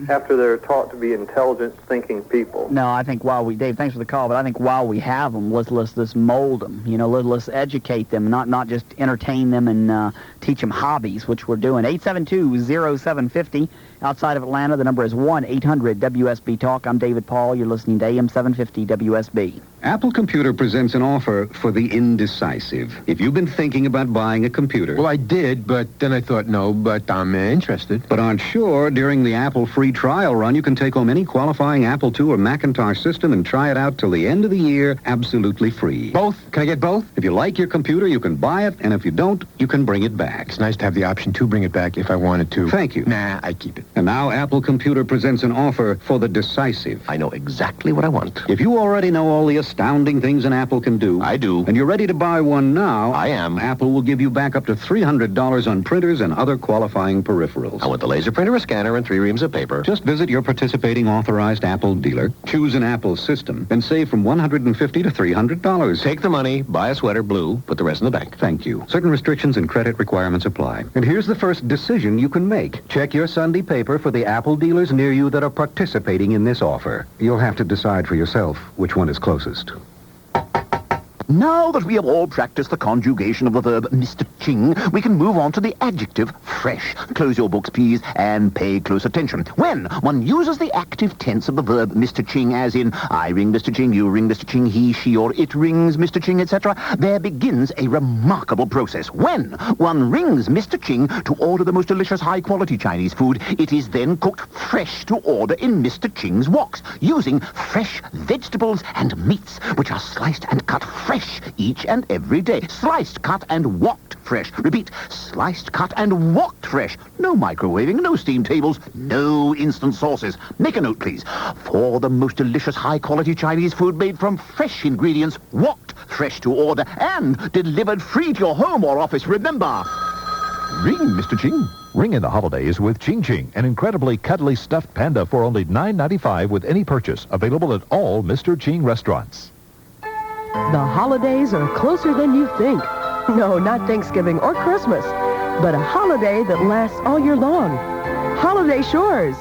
After they're taught to be intelligent, thinking people. No, I think Dave, thanks for the call, but I think while we have them, let's mold them. You know, let's educate them, not just entertain them and teach them hobbies, which we're doing. 872-0750. Outside of Atlanta, the number is 1-800-WSB-TALK. I'm David Paul. You're listening to AM-750 WSB. Apple Computer presents an offer for the indecisive. If you've been thinking about buying a computer... Well, I did, but then I thought, no, but I'm interested. But aren't sure, during the Apple free trial run, you can take home any qualifying Apple II or Macintosh system and try it out till the end of the year, absolutely free. Both? Can I get both? If you like your computer, you can buy it, and if you don't, you can bring it back. It's nice to have the option to bring it back if I wanted to. Thank you. Nah, I keep it. And now Apple Computer presents an offer for the decisive. I know exactly what I want. If you already know all the astounding things an Apple can do... I do. And you're ready to buy one now... I am. Apple will give you back up to $300 on printers and other qualifying peripherals. I want the laser printer, a scanner, and 3 reams of paper. Just visit your participating authorized Apple dealer, choose an Apple system, and save from $150 to $300. Take the money, buy a sweater, blue, put the rest in the bank. Thank you. Certain restrictions and credit requirements apply. And here's the first decision you can make. Check your Sunday paper for the Apple dealers near you that are participating in this offer. You'll have to decide for yourself which one is closest. Now that we have all practiced the conjugation of the verb Mr. Ching, we can move on to the adjective fresh. Close your books, please, and pay close attention. When one uses the active tense of the verb Mr. Ching, as in I ring Mr. Ching, you ring Mr. Ching, he, she, or it rings Mr. Ching, etc., there begins a remarkable process. When one rings Mr. Ching to order the most delicious high-quality Chinese food, it is then cooked fresh to order in Mr. Ching's woks, using fresh vegetables and meats, which are sliced and cut fresh each and every day. Sliced, cut, and woked fresh. Repeat, sliced, cut, and woked fresh. No microwaving, no steam tables, no instant sauces. Make a note, please. For the most delicious high-quality Chinese food made from fresh ingredients, woked fresh to order, and delivered free to your home or office, remember... Ring, Mr. Ching. Ring in the holidays with Ching Ching, an incredibly cuddly stuffed panda for only $9.95 with any purchase. Available at all Mr. Ching restaurants. The holidays are closer than you think. No, not Thanksgiving or Christmas, but a holiday that lasts all year long. Holiday Shores.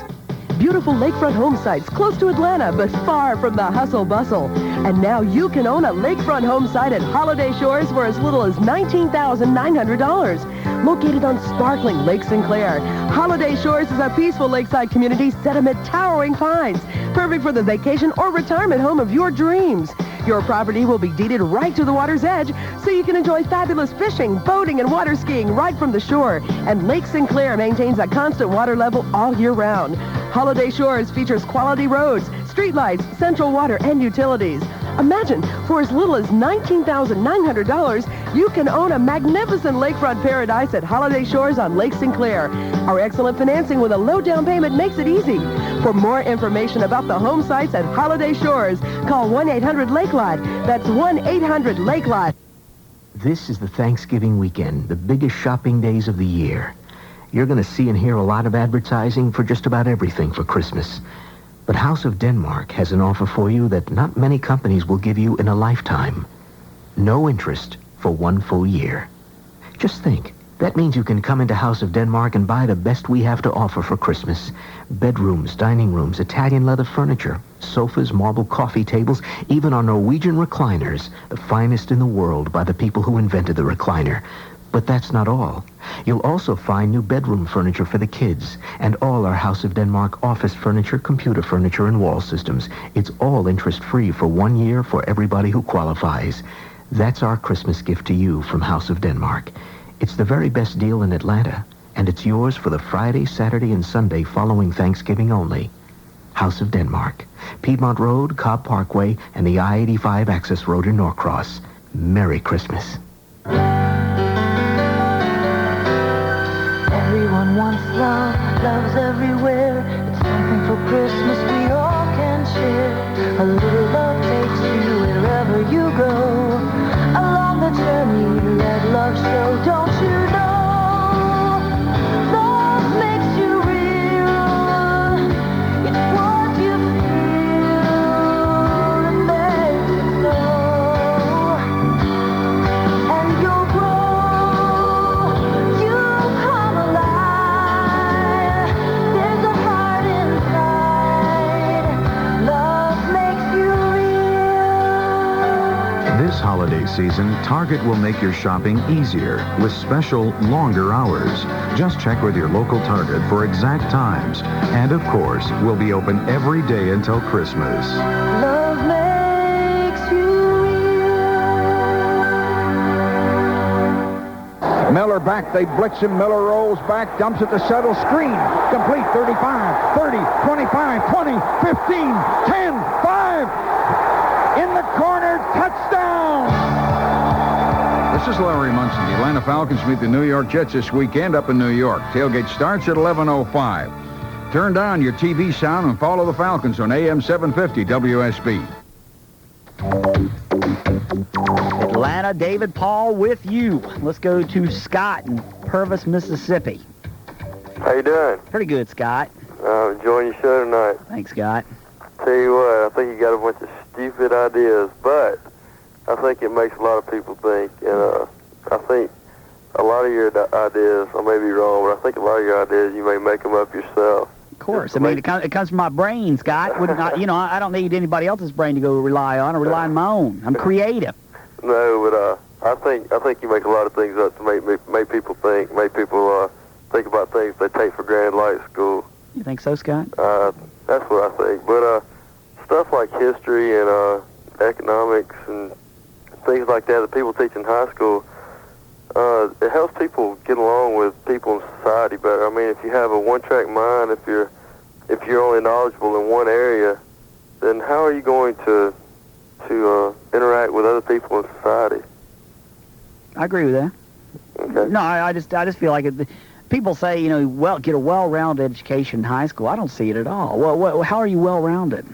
Beautiful lakefront home sites close to Atlanta, but far from the hustle bustle. And now you can own a lakefront home site at Holiday Shores for as little as $19,900. Located on sparkling Lake Sinclair, Holiday Shores is a peaceful lakeside community set amid towering pines, perfect for the vacation or retirement home of your dreams. Your property will be deeded right to the water's edge, so you can enjoy fabulous fishing, boating, and water skiing right from the shore. And Lake Sinclair maintains a constant water level all year round. Holiday Shores features quality roads, streetlights, central water, and utilities. Imagine, for as little as $19,900, you can own a magnificent lakefront paradise at Holiday Shores on Lake Sinclair. Our excellent financing with a low down payment makes it easy. For more information about the home sites at Holiday Shores, call 1-800-LAKE-LOT. That's 1-800-LAKE-LOT. This is the Thanksgiving weekend, the biggest shopping days of the year. You're going to see and hear a lot of advertising for just about everything for Christmas. But House of Denmark has an offer for you that not many companies will give you in a lifetime. No interest for 1 full year. Just think. That means you can come into House of Denmark and buy the best we have to offer for Christmas. Bedrooms, dining rooms, Italian leather furniture, sofas, marble coffee tables, even our Norwegian recliners, the finest in the world by the people who invented the recliner. But that's not all. You'll also find new bedroom furniture for the kids and all our House of Denmark office furniture, computer furniture, and wall systems. It's all interest-free for 1 year for everybody who qualifies. That's our Christmas gift to you from House of Denmark. It's the very best deal in Atlanta, and it's yours for the Friday, Saturday, and Sunday following Thanksgiving only. House of Denmark, Piedmont Road, Cobb Parkway, and the I-85 access road in Norcross. Merry Christmas. Everyone wants love, love's everywhere. It's something for Christmas we all can share. A little love takes you wherever you go. Along the journey, let love show. Don't you know? Love makes you real. It's what you feel that makes it so. And you'll grow. You'll come alive. There's a heart inside. Love makes you real. This holiday season, Target will make your shopping easier with special longer hours. Just check with your local Target for exact times. And of course, we'll be open every day until Christmas. Love makes you Miller back, they blitz him. Miller rolls back, dumps it to Settle, screen, complete, 35, 30, 25, 20, 15, 10, 5, in the corner, touchdown! This is Larry Munson. The Atlanta Falcons meet the New York Jets this weekend up in New York. Tailgate starts at 11:05. Turn down your TV sound and follow the Falcons on AM-750 WSB. Atlanta, David Paul with you. Let's go to Scott in Purvis, Mississippi. How you doing? Pretty good, Scott. Enjoying your show tonight. Thanks, Scott. Tell you what, I think you got a bunch of stupid ideas, but I think it makes a lot of people think, and I think a lot of your ideas, I may be wrong, but I think a lot of your ideas, you may make them up yourself. Of course. I mean, it comes from my brain, Scott. Wouldn't I, I don't need anybody else's brain to go rely on. I rely on my own. I'm creative. No, but I think you make a lot of things up to make people think, make people think about things they take for granted, like school. You think so, Scott? That's what I think. But stuff like history and economics and things like that people teach in high school, it helps people get along with people in society better. I mean, if you have a one-track mind, if you're only knowledgeable in one area, then how are you going to interact with other people in society? I agree with that. Okay. No, I just feel like people say, get a well-rounded education in high school. I don't see it at all. Well, how are you well-rounded?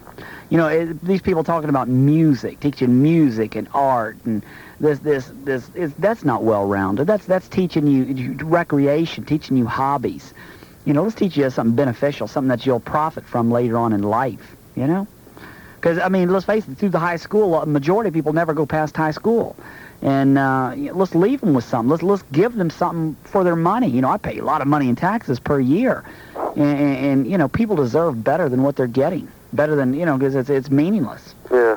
These people talking about music, teaching music and art and that's not well-rounded. That's teaching you recreation, teaching you hobbies. Let's teach you something beneficial, something that you'll profit from later on in life, Because, let's face it, through the high school, a majority of people never go past high school. And let's leave them with something. Let's give them something for their money. I pay a lot of money in taxes per year. And people deserve better than what they're getting. Better than, because it's meaningless. Yeah.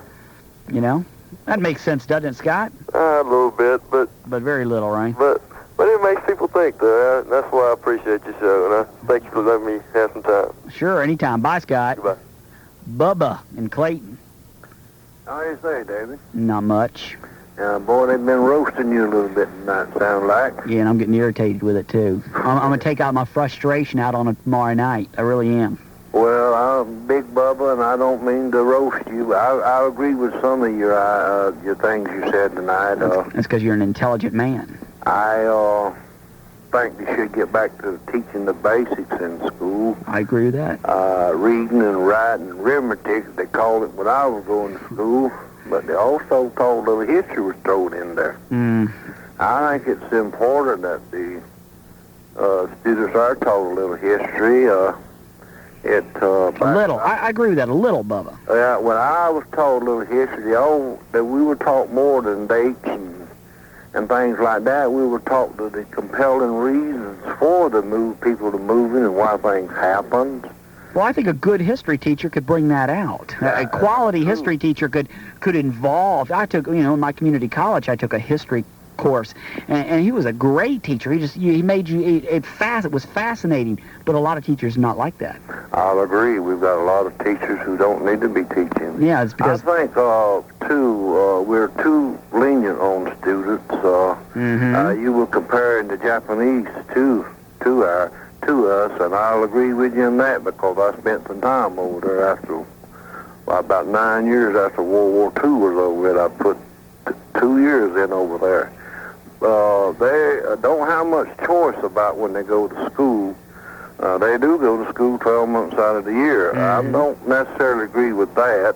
That makes sense, doesn't it, Scott? A little bit, but very little, right? But it makes people think, though. That's why I appreciate your show, and I thank you for letting me have some time. Sure, anytime. Bye, Scott. Goodbye. Bubba in Clayton. How do you say, David? Not much. Boy, they've been roasting you a little bit tonight, sound like. Yeah, and I'm getting irritated with it, too. I'm going to take out my frustration out on it tomorrow night. I really am. Well, I'm Big Bubba, and I don't mean to roast you. I agree with some of your things you said tonight. That's because you're an intelligent man. I think you should get back to teaching the basics in school. I agree with that. Reading and writing, arithmetic, they called it when I was going to school, but they also told a little history was thrown in there. I think it's important that the students are taught a little history. A little. I agree with that. A little, Bubba. When I was taught a little history, that we were taught more than dates and and things like that, we were taught the compelling reasons for people to moving and why things happened. Well, I think a good history teacher could bring that out. A quality history teacher could involve. I took, in my community college, I took a history course, and he was a great teacher. He made you it was fascinating, but a lot of teachers are not like that. I'll agree. We've got a lot of teachers who don't need to be teaching. Yeah, it's because I think we're too lenient on students. You were comparing the Japanese to us, and I'll agree with you on that because I spent some time over there after about 9 years after World War II was over it. I put 2 years in over there. They don't have much choice about when they go to school. They do go to school 12 months out of the year. I don't necessarily agree with that.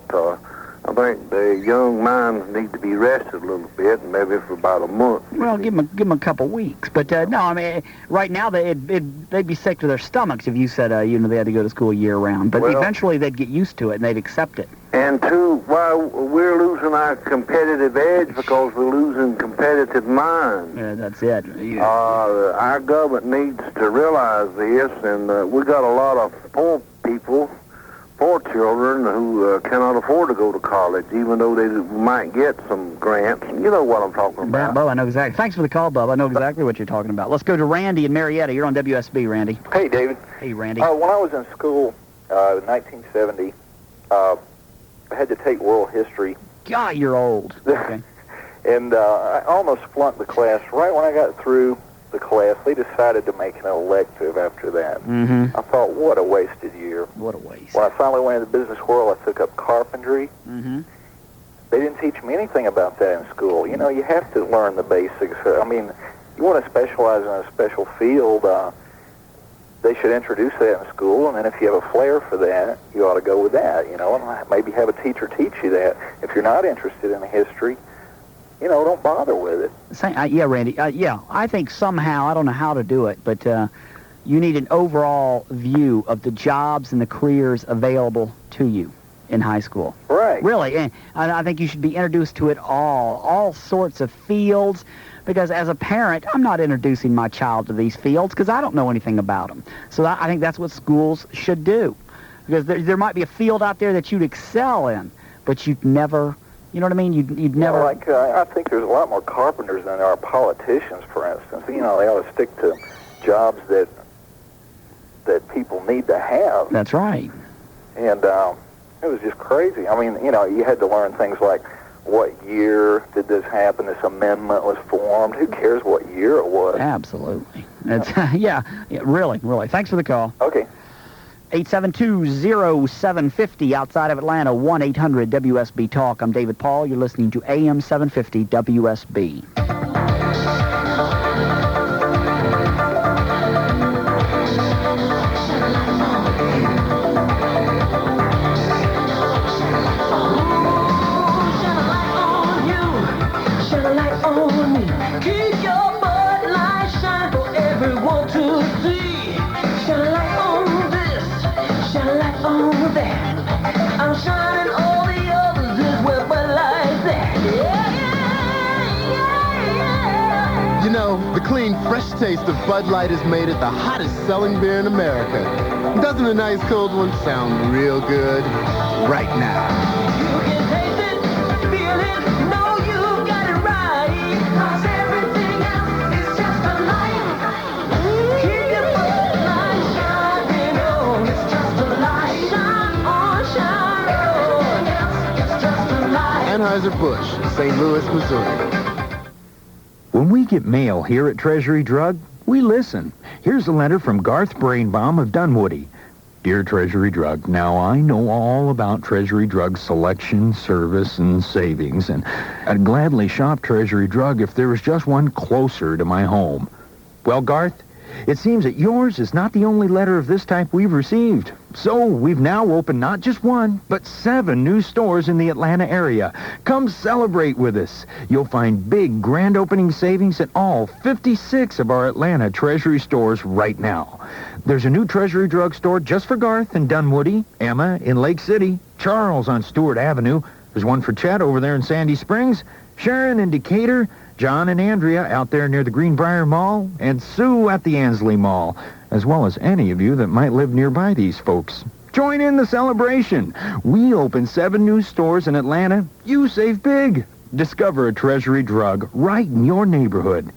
I think the young minds need to be rested a little bit, maybe for about a month. Well, give them a couple weeks. But no, I mean, right now they'd be sick to their stomachs if you said they had to go to school year round. But eventually they'd get used to it and they'd accept it. And two, we're losing our competitive edge because we're losing competitive minds. Yeah, that's it. Yeah. Our government needs to realize this, and we got a lot of poor people, poor children who cannot afford to go to college, even though they might get some grants. You know what I'm talking about. Bub, I know exactly. Thanks for the call, Bub. I know exactly what you're talking about. Let's go to Randy in Marietta. You're on WSB, Randy. Hey, David. Hey, Randy. When I was in school in 1970, I had to take world history. God, you're old. Okay. And I almost flunked the class. Right when I got through the class, they decided to make an elective after that. I thought, what a wasted year. What a waste. When I finally went into the business world, I took up carpentry. They didn't teach me anything about that in school. You know, you have to learn the basics. I mean, you want to specialize in a special field, they should introduce that in school, and then if you have a flair for that, you ought to go with that, and maybe have a teacher teach you that. If you're not interested in the history, don't bother with it. Yeah, Randy. Yeah, I think somehow, I don't know how to do it, but you need an overall view of the jobs and the careers available to you in high school. Right. Really, and I think you should be introduced to it all sorts of fields, because as a parent, I'm not introducing my child to these fields because I don't know anything about them. So I think that's what schools should do, because there might be a field out there that you'd excel in, but you'd never... You know what I mean? You'd never... I think there's a lot more carpenters than there are politicians, for instance. They ought to stick to jobs that people need to have. That's right. And it was just crazy. I mean, you had to learn things like, what year did this happen? This amendment was formed. Who cares what year it was? Absolutely. It's, yeah, really. Thanks for the call. Okay. 872-0750 outside of Atlanta, 1-800-WSB-TALK. I'm David Paul. You're listening to AM-750 WSB. The clean, fresh taste of Bud Light has made it the hottest selling beer in America. Doesn't a nice cold one sound real good? Right now. You can taste it, feel it, know you got it right. 'Cause everything else is just a light. Keep your Bud Light shining on. It's just a light. Shine on, shine on. It's just a light. Anheuser-Busch, St. Louis, Missouri. When we get mail here at Treasury Drug, we listen. Here's a letter from Garth Brainbaum of Dunwoody. Dear Treasury Drug, now I know all about Treasury Drug's selection, service, and savings, and I'd gladly shop Treasury Drug if there was just one closer to my home. Well, Garth, it seems that yours is not the only letter of this type we've received. So we've now opened not just one, but 7 new stores in the Atlanta area. Come celebrate with us. You'll find big grand opening savings at all 56 of our Atlanta Treasury stores right now. There's a new Treasury Drug store just for Garth in Dunwoody, Emma in Lake City, Charles on Stewart Avenue. There's one for Chet over there in Sandy Springs, Sharon in Decatur, John and Andrea out there near the Greenbrier Mall, and Sue at the Ansley Mall, as well as any of you that might live nearby these folks. Join in the celebration. We open 7 new stores in Atlanta. You save big. Discover a Treasury Drug right in your neighborhood.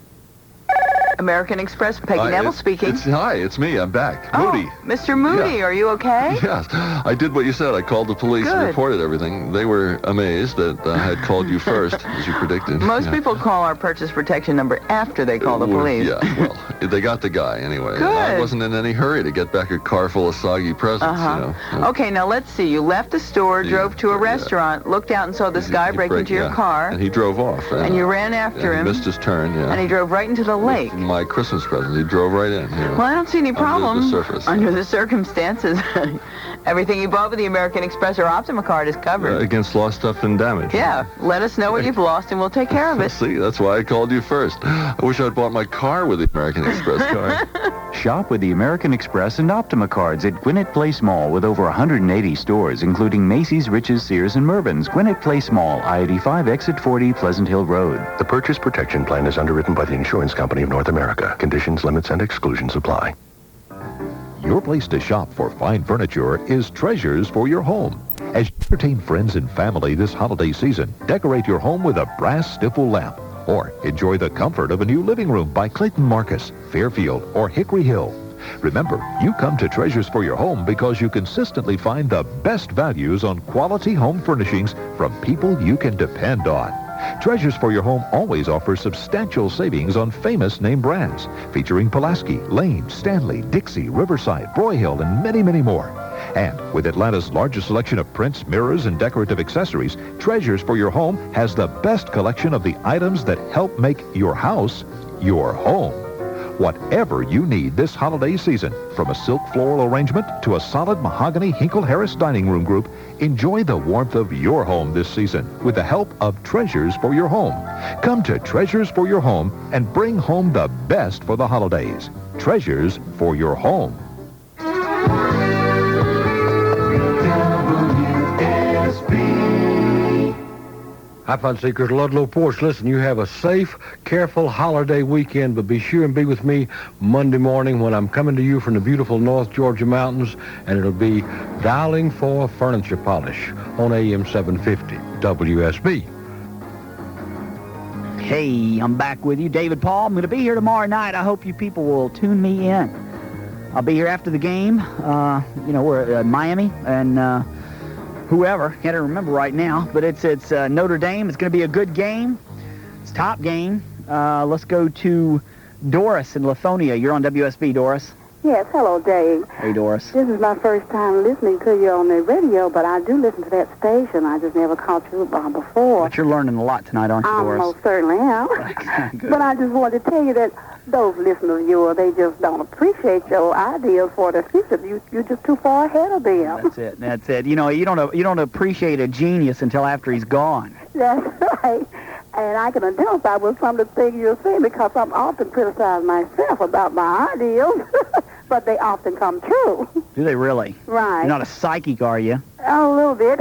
American Express, Peggy Neville speaking. Hi, it's me. I'm back. Oh, Moody. Mr. Moody, Yeah. are you okay? Yes, I did what you said. I called the police and Good. reported everything. They were amazed that I had called you first, as you predicted. Most Yeah. people call our purchase protection number after they call the Well, police. Yeah, well, they got the guy anyway. Good. I wasn't in any hurry to get back a car full of soggy presents, you know. Okay, now let's see. You left the store, drove to a restaurant, looked out and saw this guy break into your car, And he drove off. and you ran after He him, missed his turn, yeah. and he drove right into the lake. My Christmas present. He drove right in. Yeah. Well, I don't see any problem Under the surface. under the circumstances. Everything you bought with the American Express or Optima card is covered. Against lost stuff and damage. Yeah, let us know what you've lost and we'll take care of it. See, that's why I called you first. I wish I'd bought my car with the American Express card. Shop with the American Express and Optima cards at Gwinnett Place Mall with over 180 stores, including Macy's, Rich's, Sears, and Mervyn's. Gwinnett Place Mall, I-85, Exit 40, Pleasant Hill Road. The Purchase Protection Plan is underwritten by the Insurance Company of North America. Conditions, limits, and exclusions apply. Your place to shop for fine furniture is Treasures for Your Home. As you entertain friends and family this holiday season, decorate your home with a brass Stifel lamp. Or enjoy the comfort of a new living room by Clayton Marcus, Fairfield, or Hickory Hill. Remember, you come to Treasures for Your Home because you consistently find the best values on quality home furnishings from people you can depend on. Treasures for Your Home always offers substantial savings on famous name brands, featuring Pulaski, Lane, Stanley, Dixie, Riverside, Broyhill, and many, many more. And with Atlanta's largest selection of prints, mirrors, and decorative accessories, Treasures for Your Home has the best collection of the items that help make your house your home. Whatever you need this holiday season, from a silk floral arrangement to a solid mahogany Hinkle-Harris dining room group, enjoy the warmth of your home this season with the help of Treasures for Your Home. Come to Treasures for Your Home and bring home the best for the holidays. Treasures for Your Home. Hi, Fun Seekers, Ludlow Porch. Listen, you have a safe, careful holiday weekend, but be sure and be with me Monday morning when I'm coming to you from the beautiful North Georgia mountains, and it'll be Dialing for Furniture Polish on AM-750 WSB. Hey, I'm back with you, David Paul. I'm going to be here tomorrow night. I hope you people will tune me in. I'll be here after the game. We're at Miami and whoever. Can't even remember right now, but it's Notre Dame. It's going to be a good game. It's top game. Let's go to Doris in Lithonia. You're on WSB, Doris. Yes, hello, Dave. Hey, Doris. This is my first time listening to you on the radio, but I do listen to that station. I just never caught you before. But you're learning a lot tonight, aren't you, I Doris? most certainly am. But I just wanted to tell you that those listeners of yours, they just don't appreciate your ideas for the future. You're just too far ahead of them. That's it. You know, you don't appreciate a genius until after he's gone. That's right. And I can identify with some of the things you're saying because I'm often criticized myself about my ideas, but they often come true. Do they really? Right. You're not a psychic, are you? A little bit.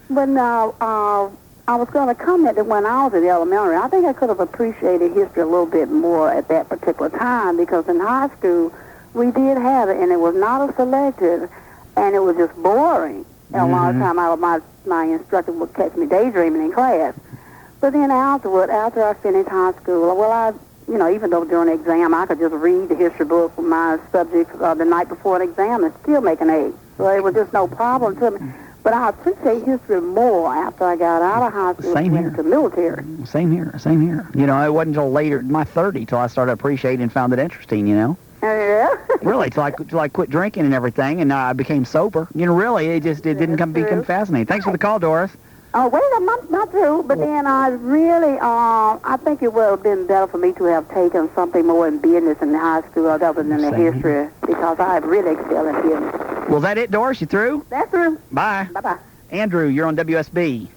But now, I was going to comment that when I was in elementary, I think I could have appreciated history a little bit more at that particular time because in high school, we did have it, and it was not as selective, and it was just boring. And a lot of time, my instructor would catch me daydreaming in class. But then after I finished high school, even though during the exam I could just read the history book for my subjects the night before an exam and still make an A. So it was just no problem to me. But I appreciate history more after I got out of high school and went into the military. Same here. You know, it wasn't until later, in my 30s, till I started appreciating and found it interesting, you know? Yeah? Really, till I quit drinking and everything, and I became sober. You know, really, it didn't become fascinating. Thanks for the call, Doris. Oh, wait, I'm not through. But then I really, I think it would have been better for me to have taken something more in business in high school other than the history, because I really excel in business. Well, that it, Doris? You through? That's through. Bye. Bye-bye. Andrew, you're on WSB.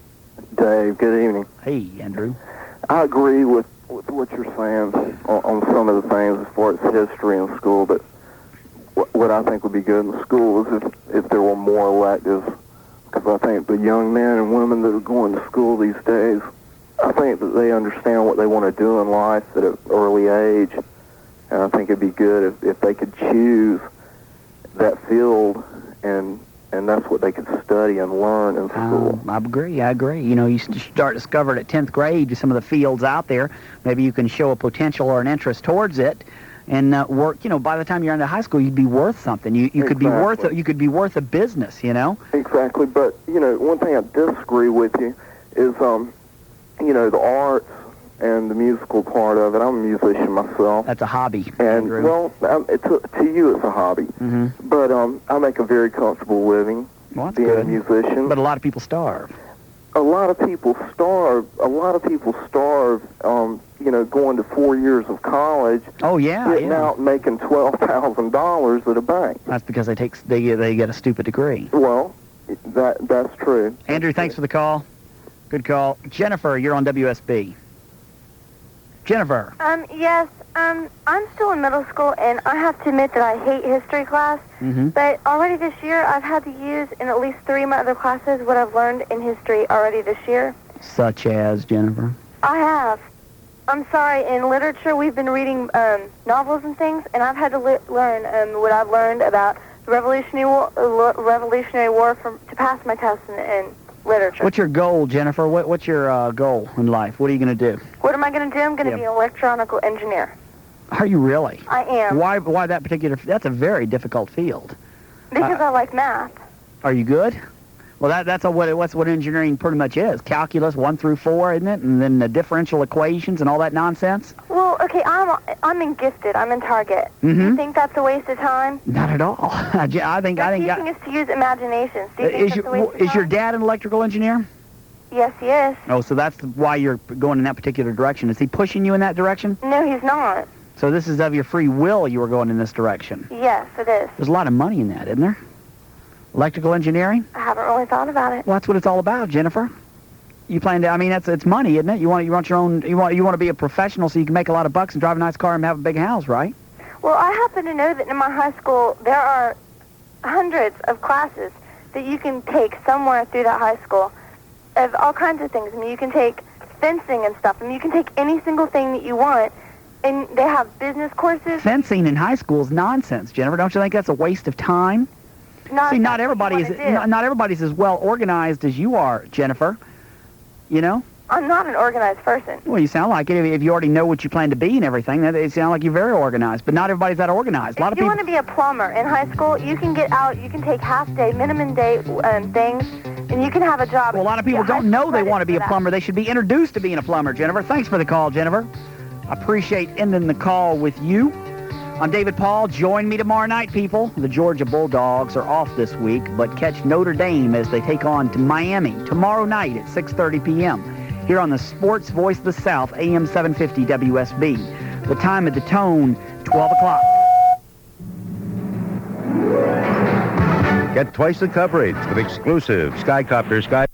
Dave, good evening. Hey, Andrew. I agree with what you're saying on some of the things as far as history in school, but what I think would be good in school is if there were more electives. Because I think the young men and women that are going to school these days, I think that they understand what they want to do in life at an early age, and I think it'd be good if they could choose that field, and that's what they could study and learn in school. I agree. You know, you start discovering at 10th grade some of the fields out there. Maybe you can show a potential or an interest towards it, and work. You know, by the time you're into high school, you'd be worth something. You could be worth a business. You know. Exactly, but you know, one thing I disagree with you is, you know, the arts and the musical part of it. I'm a musician myself. That's a hobby. And well, to you it's a hobby. Mm-hmm. But I make a very comfortable living being a musician. But a lot of people starve. A lot of people starve. You know, going to 4 years of college. Oh yeah. Getting out and making $12,000 at a bank. That's because they get a stupid degree. Well, that's true. Andrew, thanks for the call. Good call. Jennifer, you're on WSB. Jennifer. Yes, I'm still in middle school, and I have to admit that I hate history class. Mm-hmm. But already this year, I've had to use in at least 3 of my other classes what I've learned in history already this year. Such as, Jennifer? I have. I'm sorry, in literature, we've been reading novels and things, and I've had to learn what I've learned about the Revolutionary War to pass my test in literature. What's your goal, Jennifer? What's your goal in life? What are you going to do? What am I going to do? I'm going to be an electronical engineer. Are you really? I am. Why that particular? That's a very difficult field. Because I like math. Are you good? Well, that's what engineering pretty much is. Calculus 1 through 4, isn't it? And then the differential equations and all that nonsense. Well, okay, I'm in gifted. I'm in Target. Mm-hmm. Do you think that's a waste of time? Not at all. I think teaching is to use imagination. Do you think that's a waste of time? Is your dad an electrical engineer? Yes, he is. Oh, so that's why you're going in that particular direction. Is he pushing you in that direction? No, he's not. So this is of your free will you were going in this direction? Yes, it is. There's a lot of money in that, isn't there? Electrical engineering? I haven't really thought about it. Well, that's what it's all about, Jennifer. You plan to, I mean, it's money, isn't it? You want your own, you want to be a professional so you can make a lot of bucks and drive a nice car and have a big house, right? Well, I happen to know that in my high school there are hundreds of classes that you can take somewhere through that high school of all kinds of things. I mean, you can take fencing and stuff. I mean, you can take any single thing that you want, and they have business courses. Fencing in high school is nonsense, Jennifer. Don't you think that's a waste of time? See, not everybody's as well organized as you are, Jennifer. You know? I'm not an organized person. Well, you sound like it. If you already know what you plan to be and everything, it sounds like you're very organized. But not everybody's that organized. If you want to be a plumber in high school, you can get out. You can take half-day, minimum-day things, and you can have a job. Well, a lot of people don't know they want to be a plumber. They should be introduced to being a plumber, Jennifer. Thanks for the call, Jennifer. I appreciate ending the call with you. I'm David Paul. Join me tomorrow night, people. The Georgia Bulldogs are off this week, but catch Notre Dame as they take on to Miami tomorrow night at 6:30 p.m. here on the Sports Voice of the South, AM-750 WSB. The time of the tone, 12 o'clock. Get twice the coverage with exclusive Skycopter Sky.